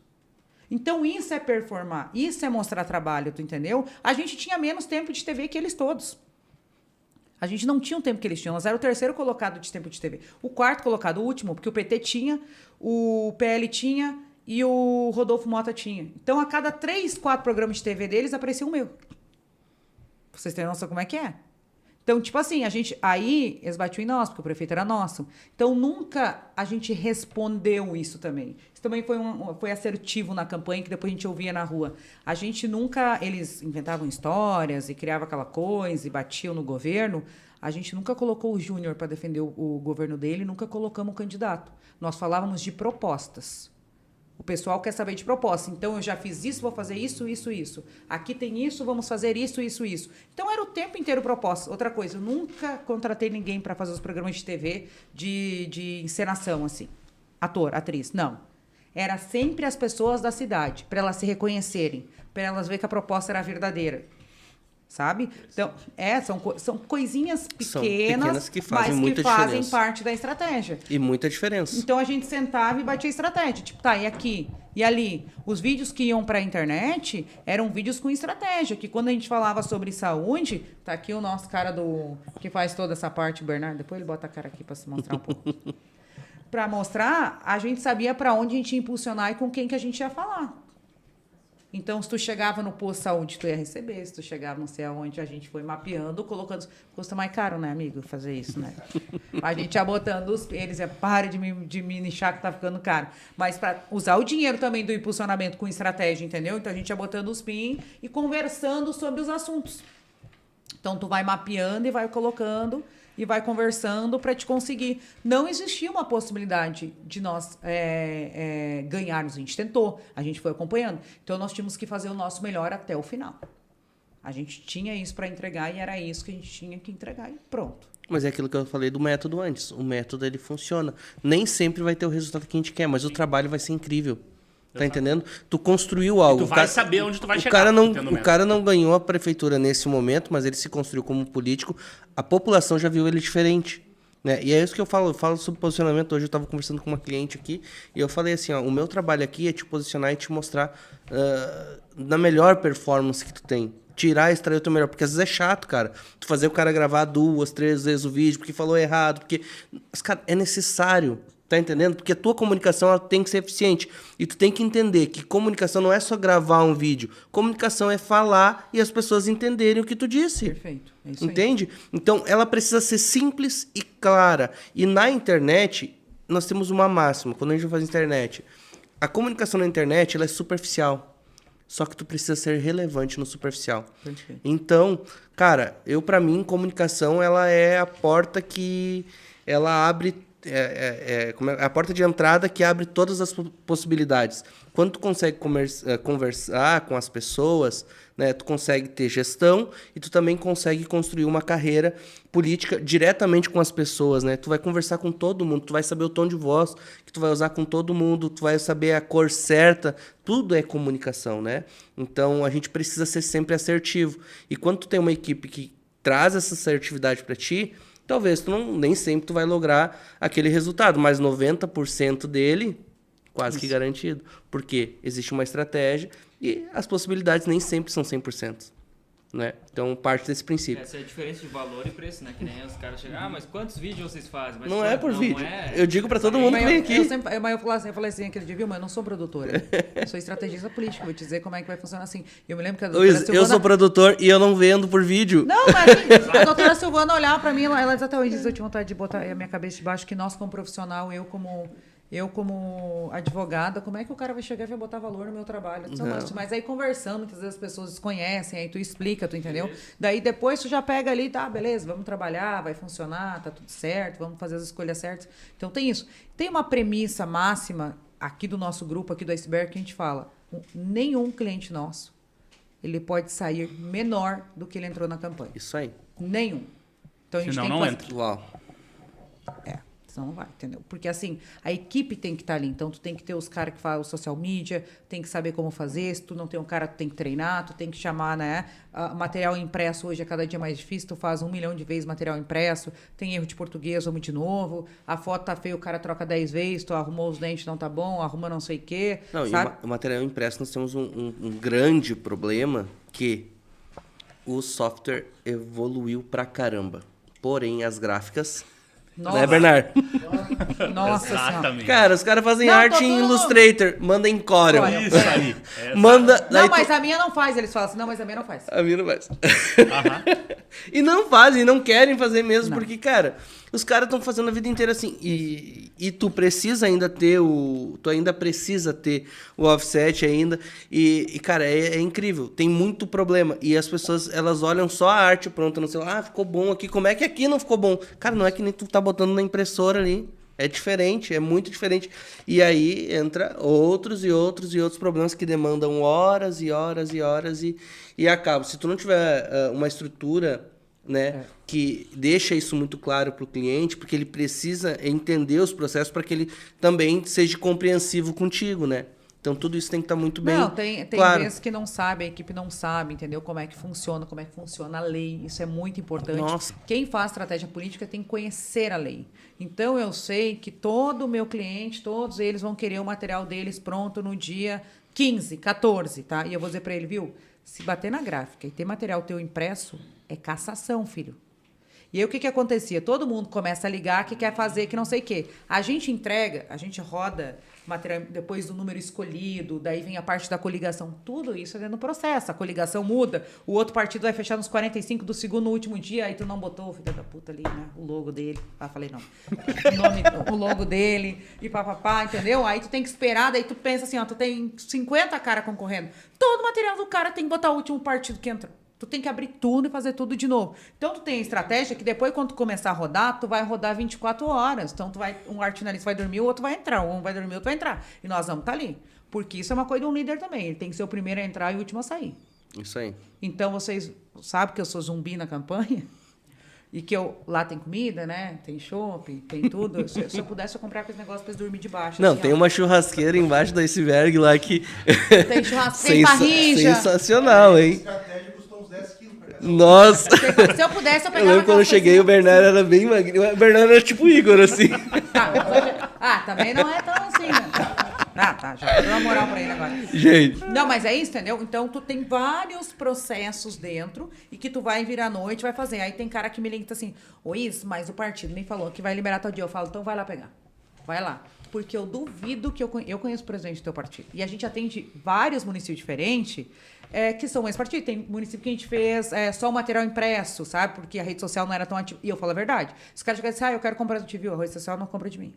Speaker 2: Então, isso é performar, isso é mostrar trabalho, tu entendeu? A gente tinha menos tempo de TV que eles todos. A gente não tinha o tempo que eles tinham. Nós era o 3º colocado de tempo de TV. O 4º colocado, o último, porque o PT tinha, o PL tinha e o Rodolfo Mota tinha. Então, a cada 3, 4 programas de TV deles, aparecia o meu. Vocês têm noção como é que é? Então, tipo assim, aí eles batiam em nós, porque o prefeito era nosso. Então, nunca a gente respondeu isso também. Isso também foi assertivo na campanha, que depois a gente ouvia na rua. A gente nunca, eles inventavam histórias e criavam aquela coisa e batiam no governo. A gente nunca colocou o Júnior para defender o governo dele, nunca colocamos o candidato. Nós falávamos de propostas. O pessoal quer saber de proposta. Então, eu já fiz isso, vou fazer isso, isso, isso. Aqui tem isso, vamos fazer isso, isso, isso. Então, era o tempo inteiro proposta. Outra coisa, eu nunca contratei ninguém para fazer os programas de TV de encenação, assim. Ator, atriz, não. Era sempre as pessoas da cidade, para elas se reconhecerem, para elas verem que a proposta era verdadeira. Sabe? Então, são coisinhas pequenas
Speaker 1: que fazem
Speaker 2: mas
Speaker 1: muita
Speaker 2: que fazem
Speaker 1: diferença.
Speaker 2: parte da estratégia.
Speaker 1: E muita diferença.
Speaker 2: Então, a gente sentava e batia a estratégia. Tipo, tá, e aqui? E ali? Os vídeos que iam pra internet eram vídeos com estratégia, que quando a gente falava sobre saúde, tá aqui o nosso cara que faz toda essa parte, o Bernardo, depois ele bota a cara aqui pra se mostrar um pouco. Pra mostrar, a gente sabia pra onde a gente ia impulsionar e com quem que a gente ia falar. Então, se tu chegava no posto de saúde, tu ia receber. Se tu chegava não sei aonde, a gente foi mapeando, colocando... Custa mais caro, né, amigo, fazer isso, né? A gente ia botando eles pare de me nichar que tá ficando caro. Mas para usar o dinheiro também do impulsionamento com estratégia, entendeu? Então, a gente ia botando os PIN e conversando sobre os assuntos. Então, tu vai mapeando e vai colocando... e vai conversando para te conseguir. Não existia uma possibilidade de nós ganharmos. A gente tentou, a gente foi acompanhando. Então, nós tínhamos que fazer o nosso melhor até o final. A gente tinha isso para entregar e era isso que a gente tinha que entregar e pronto.
Speaker 1: Mas é aquilo que eu falei do método antes. O método, ele funciona. Nem sempre vai ter o resultado que a gente quer, mas o trabalho vai ser incrível. Tá entendendo? Tu construiu algo.
Speaker 3: Tu vai saber onde tu vai chegar.
Speaker 1: O cara não ganhou a prefeitura nesse momento, mas ele se construiu como político. A população já viu ele diferente. Né? E é isso que eu falo sobre posicionamento. Hoje eu estava conversando com uma cliente aqui e eu falei assim, o meu trabalho aqui é te posicionar e te mostrar na melhor performance que tu tem. Tirar e extrair o teu melhor. Porque às vezes é chato, cara. Tu fazer o cara gravar 2, 3 vezes o vídeo porque falou errado. Porque, cara, é necessário. Tá entendendo? Porque a tua comunicação ela tem que ser eficiente. E tu tem que entender que comunicação não é só gravar um vídeo. Comunicação é falar e as pessoas entenderem o que tu disse.
Speaker 2: Perfeito. É isso aí.
Speaker 1: Entende? Então, ela precisa ser simples e clara. E na internet, nós temos uma máxima. Quando a gente faz internet, a comunicação na internet ela é superficial. Só que tu precisa ser relevante no superficial.
Speaker 2: Perfeito.
Speaker 1: Então, cara, pra mim, comunicação ela é a porta que ela abre... a porta de entrada que abre todas as possibilidades. Quando tu consegue conversar com as pessoas, né, tu consegue ter gestão e tu também consegue construir uma carreira política diretamente com as pessoas. Né? Tu vai conversar com todo mundo, tu vai saber o tom de voz que tu vai usar com todo mundo, tu vai saber a cor certa. Tudo é comunicação, né? Então, a gente precisa ser sempre assertivo. E quando tu tem uma equipe que traz essa assertividade para ti, talvez nem sempre tu vai lograr aquele resultado, mas 90% dele quase que garantido. Porque existe uma estratégia e as possibilidades nem sempre são 100%. Né? Então, parte desse princípio.
Speaker 4: Essa é a diferença de valor e preço, né? Que nem os caras chegam, mas quantos vídeos vocês fazem? Mas
Speaker 1: Não é por vídeo.
Speaker 4: é...
Speaker 1: Eu digo pra todo mundo que vem aqui.
Speaker 2: Eu falei assim aquele dia, viu, mas eu não sou produtora. Eu sou estrategista política, vou te dizer como é que vai funcionar assim. Eu me lembro que a doutora
Speaker 1: Luiz, eu sou produtor e eu não vendo por vídeo.
Speaker 2: Não, mas a doutora Silvana olhar pra mim, ela exatamente disse, eu tinha vontade de botar a minha cabeça de baixo, que nós como profissional, eu como advogada, como é que o cara vai chegar e vai botar valor no meu trabalho? Mas aí conversando, muitas vezes as pessoas desconhecem, aí tu explica, tu entendeu? Daí depois tu já pega ali, tá, beleza, vamos trabalhar, vai funcionar, tá tudo certo, vamos fazer as escolhas certas. Então tem isso. Tem uma premissa máxima aqui do nosso grupo, aqui do Iceberg, que a gente fala, nenhum cliente nosso, ele pode sair menor do que ele entrou na campanha.
Speaker 1: Isso aí.
Speaker 2: Nenhum. Então a gente
Speaker 3: Senão
Speaker 2: tem
Speaker 3: não
Speaker 2: que
Speaker 3: entra.
Speaker 1: Uau.
Speaker 2: Senão não vai, entendeu? Porque assim, a equipe tem que estar ali. Então, tu tem que ter os caras que fazem o social media, tem que saber como fazer. Se tu não tem um cara, tu tem que treinar, tu tem que chamar, né? Material impresso hoje é cada dia mais difícil. Tu faz 1 milhão de vezes material impresso. Tem erro de português, vamos de novo. A foto tá feia, o cara troca 10 vezes. Tu arrumou os dentes, não tá bom. Arruma não sei o quê.
Speaker 1: Não,
Speaker 2: sabe?
Speaker 1: e o material impresso, nós temos um grande problema que o software evoluiu pra caramba. Porém, as gráficas...
Speaker 2: Nossa.
Speaker 1: Né, Bernardo?
Speaker 2: Nossa Senhora.
Speaker 3: Exatamente.
Speaker 1: Cara, os caras fazem
Speaker 2: Não,
Speaker 1: arte
Speaker 2: tô
Speaker 1: em
Speaker 2: tudo-
Speaker 1: Illustrator, manda em Corel.
Speaker 2: Corel.
Speaker 3: Isso aí.
Speaker 1: Manda...
Speaker 2: Não,
Speaker 1: daí
Speaker 2: mas a minha não faz. Eles falam assim, não, mas a minha não faz.
Speaker 1: A minha não faz.
Speaker 3: Aham.
Speaker 1: E não fazem, não querem fazer mesmo,
Speaker 2: Não.
Speaker 1: porque, cara, os caras estão fazendo a vida inteira assim. E tu precisa ainda ter tu ainda precisa ter o offset ainda. E cara, é incrível. Tem muito problema. E as pessoas, elas olham só a arte pronta no celular. Ah, ficou bom aqui. Como é que aqui não ficou bom? Cara, não é que nem tu tá botando na impressora ali. É diferente, é muito diferente. E aí entra outros e outros e outros problemas que demandam horas e horas e horas e acabam. Se tu não tiver uma estrutura, né, que deixa isso muito claro para o cliente, porque ele precisa entender os processos para que ele também seja compreensivo contigo, né? Então tudo isso tem que estar muito bem
Speaker 2: Não, tem
Speaker 1: claro.
Speaker 2: vezes que não sabe, a equipe não sabe, entendeu? Como é que funciona a lei. Isso é muito importante.
Speaker 1: Nossa.
Speaker 2: Quem faz estratégia política tem que conhecer a lei. Então eu sei que todo o meu cliente, todos eles vão querer o material deles pronto no dia 15, 14, tá? E eu vou dizer para ele, viu? Se bater na gráfica e ter material teu impresso, é cassação, filho. E aí o que acontecia? Todo mundo começa a ligar que quer fazer que não sei o quê. A gente entrega, a gente roda material depois do número escolhido, daí vem a parte da coligação. Tudo isso é dentro do processo. A coligação muda, o outro partido vai fechar nos 45 do segundo no último dia, aí tu não botou, filho da puta ali, né? O logo dele. Ah, falei não. O logo dele e papapá, entendeu? Aí tu tem que esperar, daí tu pensa assim, ó, tu tem 50 caras concorrendo. Todo o material do cara tem que botar o último partido que entrou. Tu tem que abrir tudo e fazer tudo de novo. Então, tu tem a estratégia que depois, quando tu começar a rodar, tu vai rodar 24 horas. Então, um arte analista vai dormir, o outro vai entrar. Um vai dormir, o outro vai entrar. E nós vamos estar ali. Porque isso é uma coisa de um líder também. Ele tem que ser o primeiro a entrar e o último a sair.
Speaker 1: Isso aí.
Speaker 2: Então, vocês sabem que eu sou zumbi na campanha? E que lá tem comida, né? Tem chopp, tem tudo. Se eu pudesse, eu comprava esse negócio pra eles dormir debaixo.
Speaker 1: Não,
Speaker 2: assim,
Speaker 1: tem
Speaker 2: ó.
Speaker 1: uma churrasqueira embaixo da iceberg lá que...
Speaker 2: Tem churrasco, tem parrija.
Speaker 1: Sensacional, hein?
Speaker 5: Estratégia custou uns 10 quilos pra cada.
Speaker 1: Nossa!
Speaker 2: Se eu pudesse, eu
Speaker 1: Eu
Speaker 2: pegava
Speaker 1: lembro quando eu
Speaker 2: aquelas
Speaker 1: cheguei, o
Speaker 2: coisinhas.
Speaker 1: Bernardo era bem magrinho. O Bernardo era tipo o Igor, assim.
Speaker 2: Também não é tão assim, né? Tá, já deu uma moral pra ele agora.
Speaker 1: Gente.
Speaker 2: Não, mas é isso, entendeu? Então, tu tem vários processos dentro e que tu vai vir à noite e vai fazer. Aí tem cara que me liga assim, Is, mas o partido me falou que vai liberar tal dia. Eu falo, então vai lá pegar. Vai lá. Porque eu duvido que eu conheço o presidente do teu partido. E a gente atende vários municípios diferentes que são esse partido. Tem município que a gente fez só o material impresso, sabe? Porque a rede social não era tão ativa. E eu falo a verdade. Os caras chegam e dizem, eu quero comprar do TV. A rede social não compra de mim.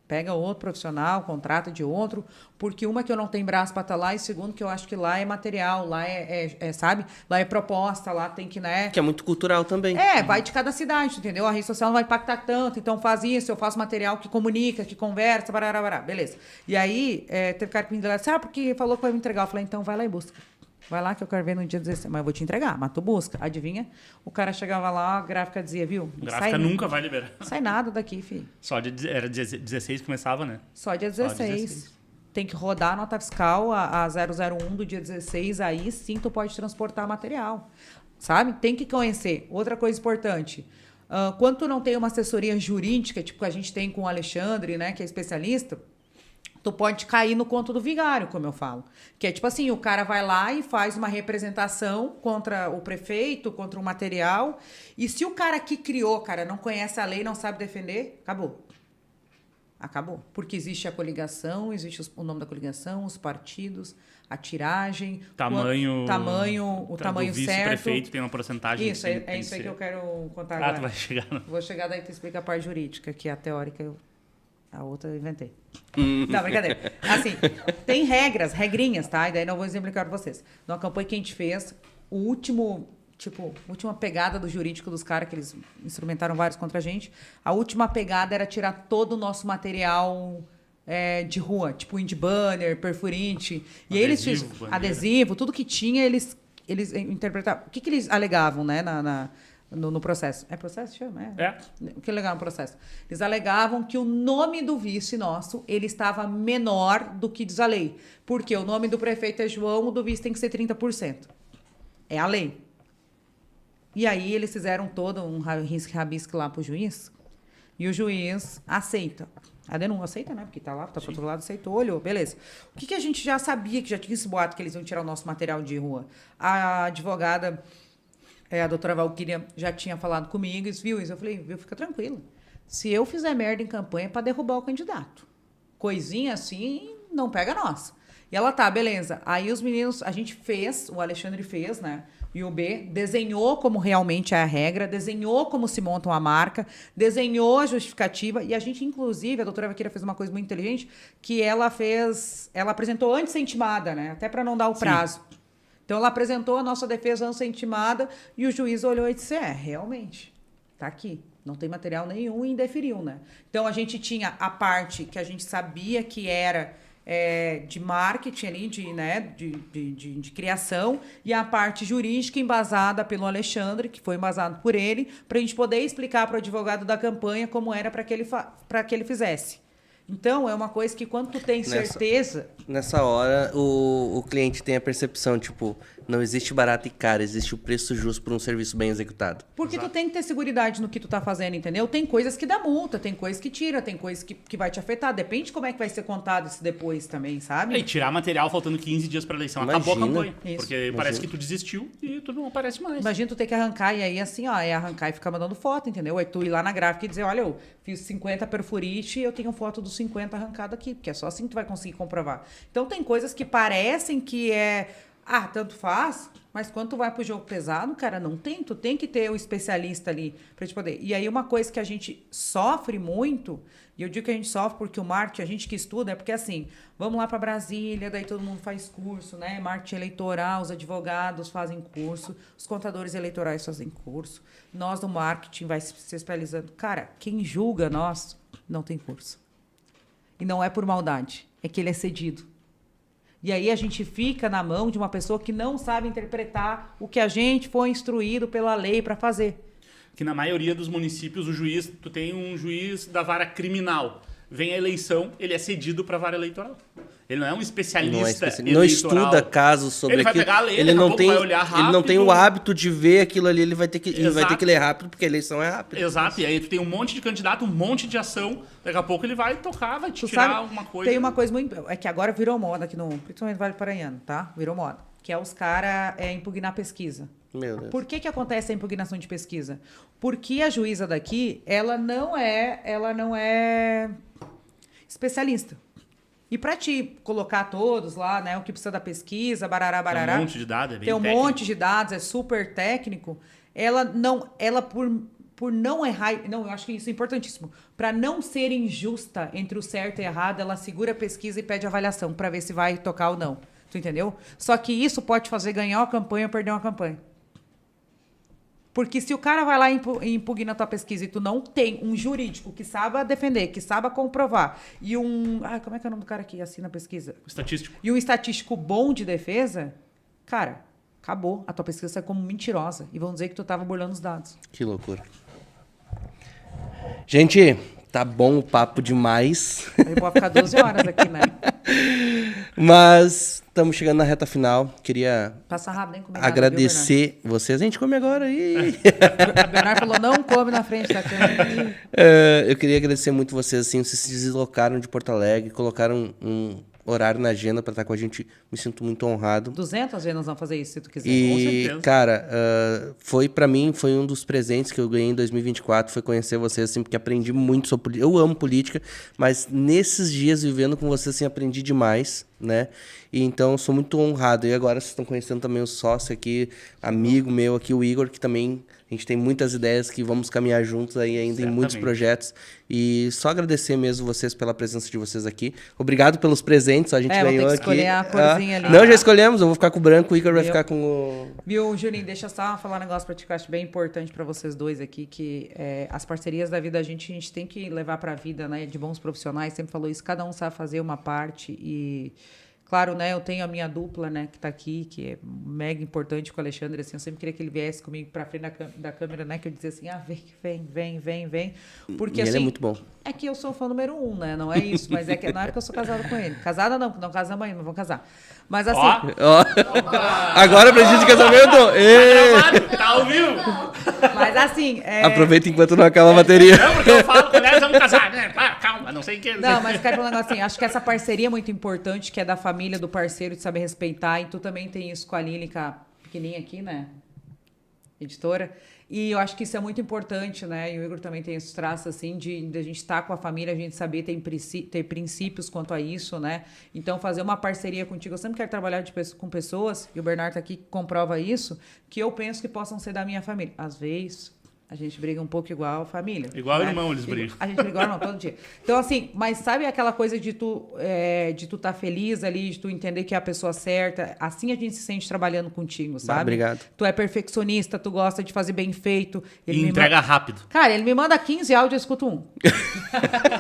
Speaker 2: Pega outro profissional, contrata de outro, porque uma que eu não tenho braço para estar lá e segundo que eu acho que lá é material, lá sabe? Lá é proposta, lá tem que, né?
Speaker 1: Que é muito cultural também.
Speaker 2: Vai de cada cidade, entendeu? A rede social não vai impactar tanto, então faz isso, eu faço material que comunica, que conversa, barará, beleza. E aí, teve cara que me entregou, porque falou que vai me entregar. Eu falei, então vai lá e busca. Vai lá que eu quero ver no dia 16. Mas eu vou te entregar, mas tu busca. Adivinha? O cara chegava lá, a gráfica dizia, viu?
Speaker 3: A gráfica nunca vai liberar.
Speaker 2: Sai nada daqui, filho.
Speaker 3: Era 16 que começava, né?
Speaker 2: Só dia 16. Tem que rodar a nota fiscal, a 001 do dia 16, aí sim tu pode transportar material. Sabe? Tem que conhecer. Outra coisa importante. Quando tu não tem uma assessoria jurídica, tipo que a gente tem com o Alexandre, né, que é especialista, tu pode cair no conto do vigário, como eu falo. Que é tipo assim, o cara vai lá e faz uma representação contra o prefeito, contra o material, e se o cara que criou, cara, não conhece a lei, não sabe defender, acabou. Acabou. Porque existe a coligação, existe o nome da coligação, os partidos, a tiragem, o tamanho
Speaker 3: do
Speaker 2: certo.
Speaker 3: vice-prefeito tem uma porcentagem.
Speaker 2: Isso, é isso aí que eu quero contar agora.
Speaker 3: Tu vai chegar.
Speaker 2: Vou chegar daí e tu explica a parte jurídica, que é a teórica, a outra eu inventei. Não, brincadeira. Assim, tem regrinhas, tá? E daí não vou exemplificar para vocês. Numa campanha que a gente fez, última pegada do jurídico dos caras, que eles instrumentaram vários contra a gente, a última pegada era tirar todo o nosso material de rua, tipo indie banner, perfurinte. E aí eles fizeram adesivo, tudo que tinha, eles interpretavam. O que eles alegavam, né, no processo? É processo? Chama?
Speaker 3: É.
Speaker 2: O que alegavam no processo? Eles alegavam que o nome do vice nosso, ele estava menor do que diz a lei. Porque o nome do prefeito é João, o do vice tem que ser 30%. É a lei. E aí eles fizeram todo um rabisco lá pro juiz, e o juiz aceita. A denúncia aceita, né? Porque tá lá, tá pro outro lado, aceitou, olhou, beleza. O que a gente já sabia, que já tinha esse boato, que eles iam tirar o nosso material de rua? A advogada, a doutora Valquíria, já tinha falado comigo, viu isso? Eu falei, viu, fica tranquila. Se eu fizer merda em campanha, é pra derrubar o candidato. Coisinha assim, não pega nós. E ela tá, beleza. Aí os meninos, a gente fez, o Alexandre fez, né? E o B desenhou como realmente é a regra, desenhou como se monta uma marca, desenhou a justificativa, e a gente, inclusive, a doutora Vaqueira fez uma coisa muito inteligente, que ela apresentou antes de ser intimada, né? Até para não dar o prazo. Então, ela apresentou a nossa defesa antes de ser intimada, e o juiz olhou e disse, realmente, tá aqui. Não tem material nenhum e indeferiu, né? Então, a gente tinha a parte que a gente sabia que era de marketing ali, de criação, e a parte jurídica embasada pelo Alexandre, que foi embasado por ele, para a gente poder explicar para o advogado da campanha como era para que ele fizesse. Então, é uma coisa que quando tu tem certeza...
Speaker 1: Nessa hora, o cliente tem a percepção, tipo, não existe barato e caro, existe o preço justo por um serviço bem executado.
Speaker 2: Porque tu tem que ter seguridade no que tu tá fazendo, entendeu? Tem coisas que dá multa, tem coisas que tira, tem coisas que vai te afetar. Depende de como é que vai ser contado isso depois também, sabe?
Speaker 3: E tirar material faltando 15 dias pra eleição. Acabou a campanha.
Speaker 2: Isso.
Speaker 3: Porque parece que tu desistiu e tu não aparece mais.
Speaker 2: Imagina tu ter que arrancar e aí assim, arrancar e ficar mandando foto, entendeu? Aí tu ir lá na gráfica e dizer, olha, eu fiz 50 perfurite e eu tenho foto dos 50 arrancado aqui, porque é só assim que tu vai conseguir comprovar. Então tem coisas que parecem que tanto faz, mas quando tu vai pro jogo pesado, cara, não tem. Tu tem que ter o especialista ali pra te poder. E aí uma coisa que a gente sofre muito, e eu digo que a gente sofre porque o marketing, a gente que estuda, é porque assim, vamos lá pra Brasília, daí todo mundo faz curso, né? Marketing eleitoral, os advogados fazem curso, os contadores eleitorais fazem curso, nós do marketing vai se especializando. Cara, quem julga nós não tem curso. E não é por maldade, é que ele é cedido. E aí a gente fica na mão de uma pessoa que não sabe interpretar o que a gente foi instruído pela lei para fazer.
Speaker 3: Que na maioria dos municípios, tu tem um juiz da vara criminal. Vem a eleição, ele é cedido para a vara eleitoral. Ele não é um especialista eleitoral.
Speaker 1: Não estuda casos sobre aquilo.
Speaker 3: Ele vai pegar a lei,
Speaker 1: ele não tem,
Speaker 3: vai olhar rápido.
Speaker 1: Ele não tem o hábito de ver aquilo ali, ele vai ter que ler rápido, porque a eleição é rápida.
Speaker 3: Exato, e aí tu tem um monte de candidato, um monte de ação, daqui a pouco ele vai tocar, vai te tirar uma coisa.
Speaker 2: Tem uma coisa muito... É que agora virou moda aqui principalmente no Vale Paranhano, tá? Virou moda. Que é os caras impugnar pesquisa.
Speaker 1: Meu Deus.
Speaker 2: Por que acontece a impugnação de pesquisa? Porque a juíza daqui, ela não é especialista. E para te colocar todos lá, né, o que precisa da pesquisa, barará, barará.
Speaker 3: Tem um monte de dados, é bem
Speaker 2: Tem um
Speaker 3: técnico.
Speaker 2: monte de dados, é super técnico. Ela por não errar, não, eu acho que isso é importantíssimo. Para não ser injusta entre o certo e o errado, ela segura a pesquisa e pede avaliação para ver se vai tocar ou não. Tu entendeu? Só que isso pode fazer ganhar uma campanha ou perder uma campanha. Porque se o cara vai lá e impugna a tua pesquisa e tu não tem um jurídico que saiba defender, que saiba comprovar, e como é que é o nome do cara que assina a pesquisa?
Speaker 3: Estatístico.
Speaker 2: E um estatístico bom de defesa, cara, acabou. A tua pesquisa sai como mentirosa. E vão dizer que tu tava burlando os dados.
Speaker 1: Que loucura. Gente, tá bom o papo demais.
Speaker 2: Aí pode ficar 12 horas aqui, né?
Speaker 1: Mas estamos chegando na reta final. Queria
Speaker 2: Passa rápido, nem comer nada,
Speaker 1: agradecer vocês. A gente come agora.
Speaker 2: A Bernardo falou, não come na frente da câmera.
Speaker 1: Eu queria agradecer muito vocês, assim, vocês se deslocaram de Porto Alegre, colocaram um horário na agenda para estar com a gente. Me sinto muito honrado.
Speaker 2: 200 vezes nós vamos fazer isso, se tu quiser.
Speaker 1: E, cara, pra mim, foi um dos presentes que eu ganhei em 2024, foi conhecer vocês, assim, porque aprendi muito sobre política. Eu amo política, mas nesses dias, vivendo com vocês, assim, aprendi demais, né? E então, sou muito honrado. E agora, vocês estão conhecendo também o sócio aqui, amigo meu aqui, o Igor, que também... A gente tem muitas ideias que vamos caminhar juntos aí ainda em muitos projetos. E só agradecer mesmo vocês pela presença de vocês aqui. Obrigado pelos presentes, a gente ganhou aqui.
Speaker 2: Escolher a corzinha ali.
Speaker 1: Não, já escolhemos. Eu vou ficar com o branco, o Igor vai ficar com o...
Speaker 2: Viu, Juninho, deixa eu só falar um negócio pra ti que eu acho bem importante pra vocês dois aqui, que as parcerias da vida a gente tem que levar pra vida, né, de bons profissionais. Sempre falou isso, cada um sabe fazer uma parte e... Claro, né, eu tenho a minha dupla, né, que tá aqui, que é mega importante com o Alexandre, assim, eu sempre queria que ele viesse comigo pra frente da câmera, né, que eu dizia assim, vem, porque assim...
Speaker 1: Ele é muito bom.
Speaker 2: É que eu sou fã número 1, né, não é isso, mas é que não é porque eu sou casada com ele. Casada não casamos ainda, não vamos casar. Mas assim...
Speaker 1: Agora precisa de casamento?
Speaker 3: Tá ao vivo!
Speaker 2: Mas assim...
Speaker 1: Aproveita enquanto não acaba a bateria.
Speaker 3: Não, porque eu falo, aliás, vamos casar, né? Calma, não sei o que.
Speaker 2: Não, mas quero falar um negócio assim, acho que essa parceria é muito importante, que é da família, do parceiro, de saber respeitar, e tu também tem isso com a Lílica, pequenininha aqui, né? Editora. E eu acho que isso é muito importante, né? E o Igor também tem esses traços, assim, de a gente estar com a família, a gente saber ter princípios quanto a isso, né? Então, fazer uma parceria contigo. Eu sempre quero trabalhar com pessoas, e o Bernardo tá aqui que comprova isso, que eu penso que possam ser da minha família. Às vezes... A gente briga um pouco igual a família.
Speaker 3: Igual
Speaker 2: né?
Speaker 3: irmão, eles brigam.
Speaker 2: A gente briga igual irmão todo dia. Então, assim, mas sabe aquela coisa de tu tá feliz ali, de tu entender que é a pessoa certa? Assim a gente se sente trabalhando contigo, sabe?
Speaker 1: Obrigado.
Speaker 2: Tu é perfeccionista, tu gosta de fazer bem feito.
Speaker 3: E entrega rápido.
Speaker 2: Cara, ele me manda 15 áudios, eu escuto um.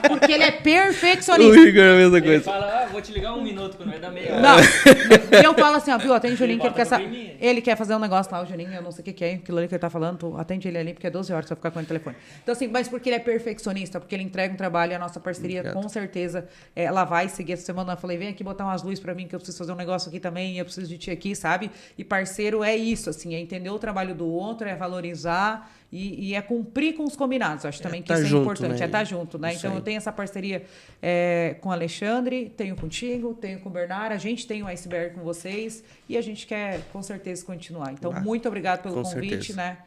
Speaker 2: Porque ele é perfeccionista.
Speaker 1: O Igor é a mesma
Speaker 4: Ele
Speaker 1: coisa.
Speaker 4: fala, vou te ligar 1 minuto, quando vai dar meia hora.
Speaker 2: Não. E eu falo assim, ó, viu, atende o Juninho, que ele
Speaker 4: bota
Speaker 2: quer
Speaker 4: no primeiro.
Speaker 2: ele quer fazer um negócio lá, o Juninho, eu não sei o que é, aquilo ali que ele tá falando, tu atende ele ali, porque é 12 horas, você vai ficar com ele no telefone. Então, assim, mas porque ele é perfeccionista, porque ele entrega um trabalho e a nossa parceria, com certeza, ela vai seguir essa semana. Eu falei, vem aqui botar umas luzes pra mim, que eu preciso fazer um negócio aqui também, eu preciso de ti aqui, sabe? E parceiro é isso, assim, é entender o trabalho do outro, é valorizar e é cumprir com os combinados. Eu acho também que
Speaker 1: tá
Speaker 2: isso é
Speaker 1: junto,
Speaker 2: importante,
Speaker 1: né?
Speaker 2: é estar junto, né?
Speaker 1: Isso
Speaker 2: Então,
Speaker 1: aí.
Speaker 2: eu tenho essa parceria com o Alexandre, tenho contigo, tenho com o Bernardo, a gente tem o Iceberg com vocês e a gente quer, com certeza, continuar. Então, muito obrigado pelo
Speaker 1: com
Speaker 2: convite,
Speaker 1: certeza.
Speaker 2: né?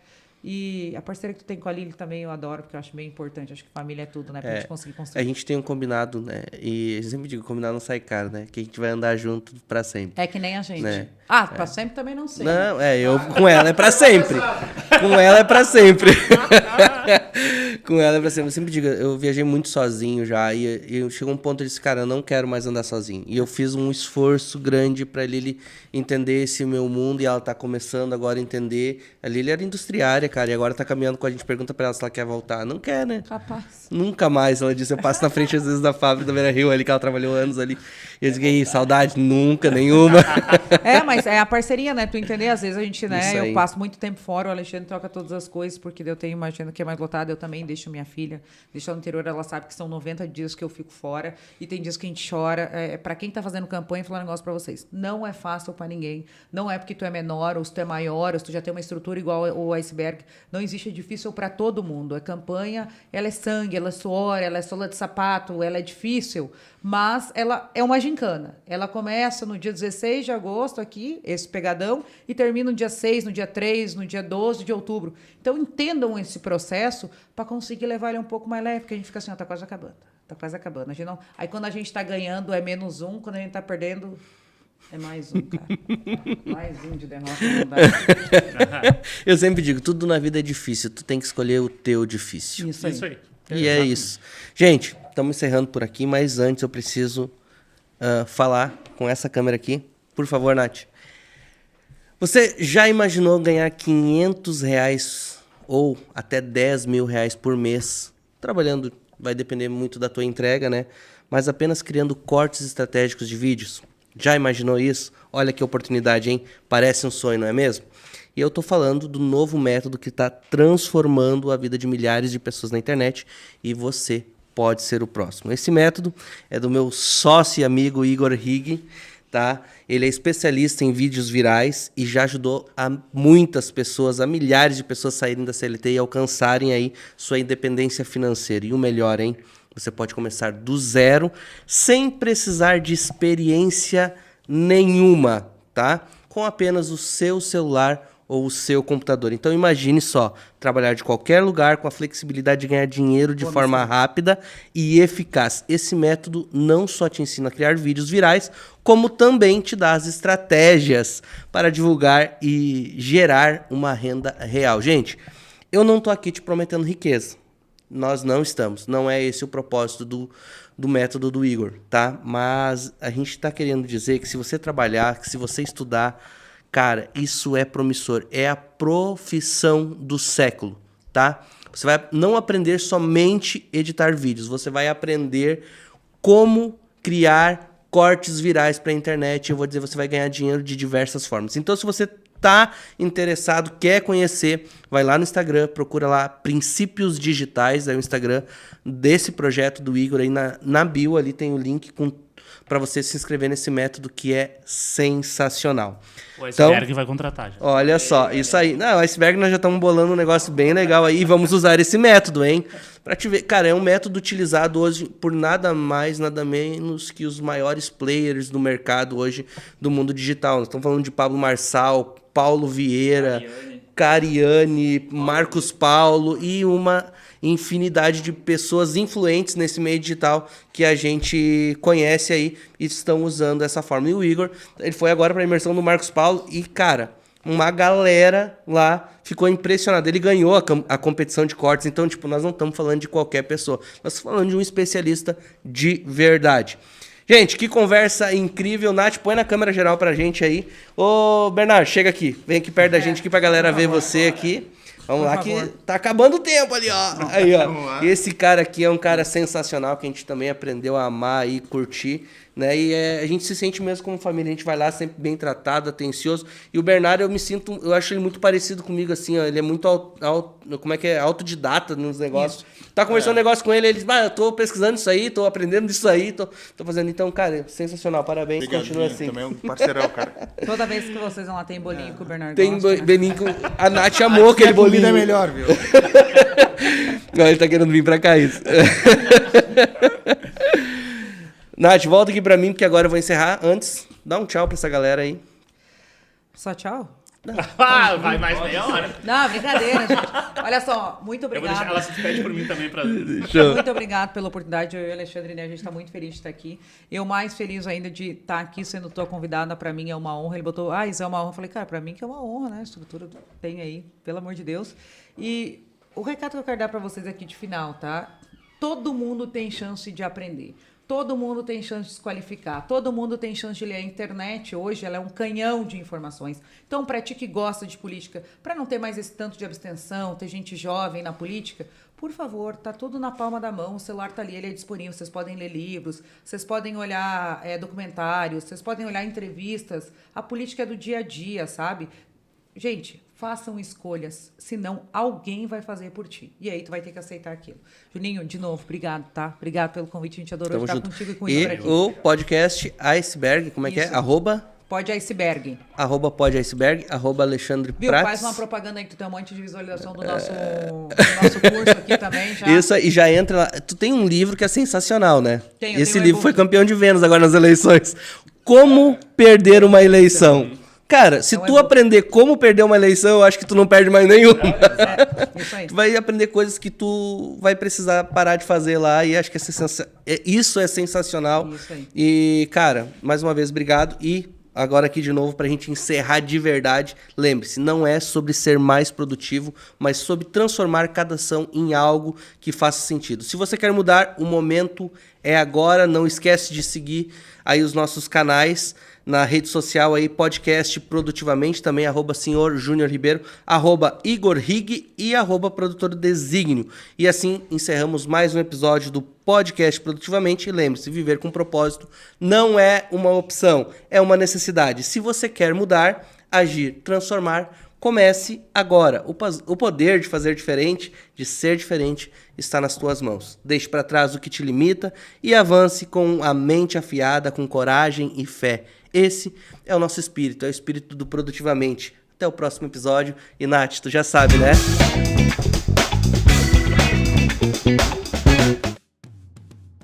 Speaker 2: E a parceria que tu tem com a Lili também eu adoro, porque eu acho bem importante. Acho que família é tudo, né? Pra gente conseguir
Speaker 1: A
Speaker 2: construir.
Speaker 1: gente tem um combinado, né? E eu sempre digo, combinado não sai caro, né? Que a gente vai andar junto pra sempre.
Speaker 2: É que nem a gente.
Speaker 1: Né?
Speaker 2: Pra sempre também não sei.
Speaker 1: Não, eu com ela é pra sempre. Com ela é pra sempre. Com ela é pra sempre. Eu sempre digo, eu viajei muito sozinho já. E eu chegou um ponto de disse, cara, eu não quero mais andar sozinho. E eu fiz um esforço grande pra Lili entender esse meu mundo. E ela tá começando agora a entender. A Lili era industriária, cara. E agora tá caminhando com a gente. Pergunta pra ela se ela quer voltar. Não quer, né?
Speaker 2: Capaz.
Speaker 1: Nunca mais, ela disse. Eu passo na frente às vezes da fábrica da Beira Rio ali, que ela trabalhou anos ali. E eu digo, saudade? Nunca, nenhuma.
Speaker 2: Mas é a parceria, né? Tu entender, às vezes a gente, né?
Speaker 1: Isso aí.
Speaker 2: Eu passo muito tempo fora, o Alexandre troca todas as coisas, porque eu tenho, imagino que é mais lotado, eu também deixo minha filha, deixo ela no interior, ela sabe que são 90 dias que eu fico fora, e tem dias que a gente chora. Pra quem tá fazendo campanha, falar um negócio pra vocês, não é fácil pra ninguém, não é porque tu é menor, ou se tu é maior, ou se tu já tem uma estrutura igual o Iceberg, não existe, é difícil pra todo mundo. A campanha, ela é sangue, ela é suor, ela é sola de sapato, ela é difícil, mas ela é uma gincana. Ela começa no dia 16 de agosto aqui, esse pegadão, e termina no dia 6, no dia 3, no dia 12 de outubro. Então, entendam esse processo para conseguir levar ele um pouco mais leve, porque a gente fica assim, tá quase acabando. Tá quase acabando. A gente não... Aí, quando a gente tá ganhando, é -1. Quando a gente tá perdendo, é mais um, cara. Mais um de derrota. Não dá.
Speaker 1: Eu sempre digo, tudo na vida é difícil. Tu tem que escolher o teu difícil.
Speaker 2: Isso aí.
Speaker 3: Isso aí.
Speaker 1: E é isso. Gente, estamos encerrando por aqui, mas antes eu preciso falar com essa câmera aqui. Por favor, Nath. Você já imaginou ganhar R$500 ou até R$10.000 por mês? Trabalhando, vai depender muito da tua entrega, né? Mas apenas criando cortes estratégicos de vídeos. Já imaginou isso? Olha que oportunidade, hein? Parece um sonho, não é mesmo? E eu tô falando do novo método que está transformando a vida de milhares de pessoas na internet e você pode ser o próximo. Esse método é do meu sócio e amigo Igor Higg, tá? Ele é especialista em vídeos virais e já ajudou a muitas pessoas, a milhares de pessoas saírem da CLT e alcançarem aí sua independência financeira. E o melhor, hein? Você pode começar do zero, sem precisar de experiência nenhuma, tá? Com apenas o seu celular ou o seu computador. Então imagine só, trabalhar de qualquer lugar com a flexibilidade de ganhar dinheiro de forma rápida e eficaz. Esse método não só te ensina a criar vídeos virais, como também te dá as estratégias para divulgar e gerar uma renda real. Gente, eu não tô aqui te prometendo riqueza. Nós não estamos. Não é esse o propósito do método do Igor, tá? Mas a gente está querendo dizer que se você trabalhar, que se você estudar, cara, isso é promissor. É a profissão do século, tá? Você vai não aprender somente editar vídeos. Você vai aprender como criar cortes virais para a internet. Eu vou dizer, você vai ganhar dinheiro de diversas formas. Então, se você tá interessado, quer conhecer, vai lá no Instagram, procura lá Princípios Digitais, é o Instagram desse projeto do Igor. Aí na bio ali tem o link para você se inscrever nesse método que é sensacional.
Speaker 3: O Iceberg vai contratar já.
Speaker 1: Olha só, isso aí. Não, o Iceberg nós já estamos bolando um negócio bem legal aí e vamos usar esse método, hein? Pra te ver, cara, é um método utilizado hoje por nada mais, nada menos que os maiores players do mercado hoje do mundo digital. Nós estamos falando de Pablo Marçal, Paulo Vieira, Cariani, Marcos Paulo e uma infinidade de pessoas influentes nesse meio digital que a gente conhece aí e estão usando essa forma. E o Igor, ele foi agora para a imersão do Marcos Paulo e, cara, uma galera lá ficou impressionada. Ele ganhou a competição de cortes, então, tipo, nós não estamos falando de qualquer pessoa. Nós estamos falando de um especialista de verdade. Gente, que conversa incrível. Nath, põe na câmera geral pra gente aí. Ô, Bernardo, chega aqui. Vem aqui perto da gente aqui pra galera ver você aqui. Vamos lá que tá acabando o tempo ali, ó. Aí, ó. Esse cara aqui é um cara sensacional que a gente também aprendeu a amar e curtir, né? E a gente se sente mesmo como família. A gente vai lá sempre bem tratado, atencioso. E o Bernardo, eu acho ele muito parecido comigo, assim, ó. Ele é muito autodidata nos negócios. Isso. Tá conversando um negócio com ele, ele diz, eu tô pesquisando isso aí, tô aprendendo isso aí, tô fazendo. Então, cara, sensacional. Parabéns, continua assim.
Speaker 5: Também é um parceirão, cara.
Speaker 2: Toda vez que vocês vão lá, tem bolinho que o Bernardo
Speaker 1: Tem
Speaker 2: gosta, né?
Speaker 1: bolinho com... A Nath amou aquele bolinho.
Speaker 5: É melhor, viu?
Speaker 1: Não, ele tá querendo vir pra cá, isso. Nath, volta aqui pra mim, porque agora eu vou encerrar. Antes, dá um tchau pra essa galera aí.
Speaker 2: Só tchau?
Speaker 3: Vai mais meia hora.
Speaker 2: Não, brincadeira, gente. Olha só, muito
Speaker 3: Eu vou
Speaker 2: obrigada.
Speaker 3: deixar ela se despede por mim também pra...
Speaker 2: Muito obrigado pela oportunidade. Eu e o Alexandre, né, a gente está muito feliz de estar aqui. Eu mais feliz ainda de estar aqui sendo tua convidada. Para mim é uma honra. Ele botou, isso é uma honra. Eu falei, cara, para mim que é uma honra, né? A estrutura tem aí, pelo amor de Deus. E o recado que eu quero dar para vocês aqui de final, tá? Todo mundo tem chance de aprender. Todo mundo tem chance de se qualificar, todo mundo tem chance de ler. A internet hoje ela é um canhão de informações. Então, para ti que gosta de política, para não ter mais esse tanto de abstenção, ter gente jovem na política, por favor, tá tudo na palma da mão, o celular tá ali, ele é disponível, vocês podem ler livros, vocês podem olhar documentários, vocês podem olhar entrevistas. A política é do dia a dia, sabe? Gente, façam escolhas, senão alguém vai fazer por ti. E aí tu vai ter que aceitar aquilo. Juninho, de novo, obrigado, tá? Obrigado pelo convite, a gente adorou estar contigo e com o Igor aqui.
Speaker 1: E o podcast Iceberg, como é que é?
Speaker 2: Pode Iceberg.
Speaker 1: Pode Iceberg, @Alexandre
Speaker 2: Viu?
Speaker 1: Prats.
Speaker 2: Faz uma propaganda aí que tu tem um monte de visualização do nosso curso aqui também. Já.
Speaker 1: Isso, e já entra lá. Tu tem um livro que é sensacional, né? Esse
Speaker 2: tenho
Speaker 1: livro foi campeão de vendas agora nas eleições. Como perder uma eleição. Cara, se tu aprender como perder uma eleição, eu acho que tu não perde mais nenhuma.
Speaker 2: Isso aí.
Speaker 1: Tu vai aprender coisas que tu vai precisar parar de fazer lá e acho que isso é sensacional.
Speaker 2: Isso aí.
Speaker 1: E, cara, mais uma vez, obrigado. E agora aqui de novo pra gente encerrar de verdade. Lembre-se, não é sobre ser mais produtivo, mas sobre transformar cada ação em algo que faça sentido. Se você quer mudar, o momento é agora. Não esquece de seguir aí os nossos canais na rede social aí, podcast Produtivamente, também @Senhor Júnior Ribeiro, @Igor Rig e @Produtor Desígnio. E assim encerramos mais um episódio do podcast Produtivamente. E lembre-se, viver com propósito não é uma opção, é uma necessidade. Se você quer mudar, agir, transformar, comece agora. O poder de fazer diferente, de ser diferente, está nas tuas mãos. Deixe para trás o que te limita e avance com a mente afiada, com coragem e fé. Esse é o nosso espírito, é o espírito do Produtivamente. Até o próximo episódio. E Nath, tu já sabe, né?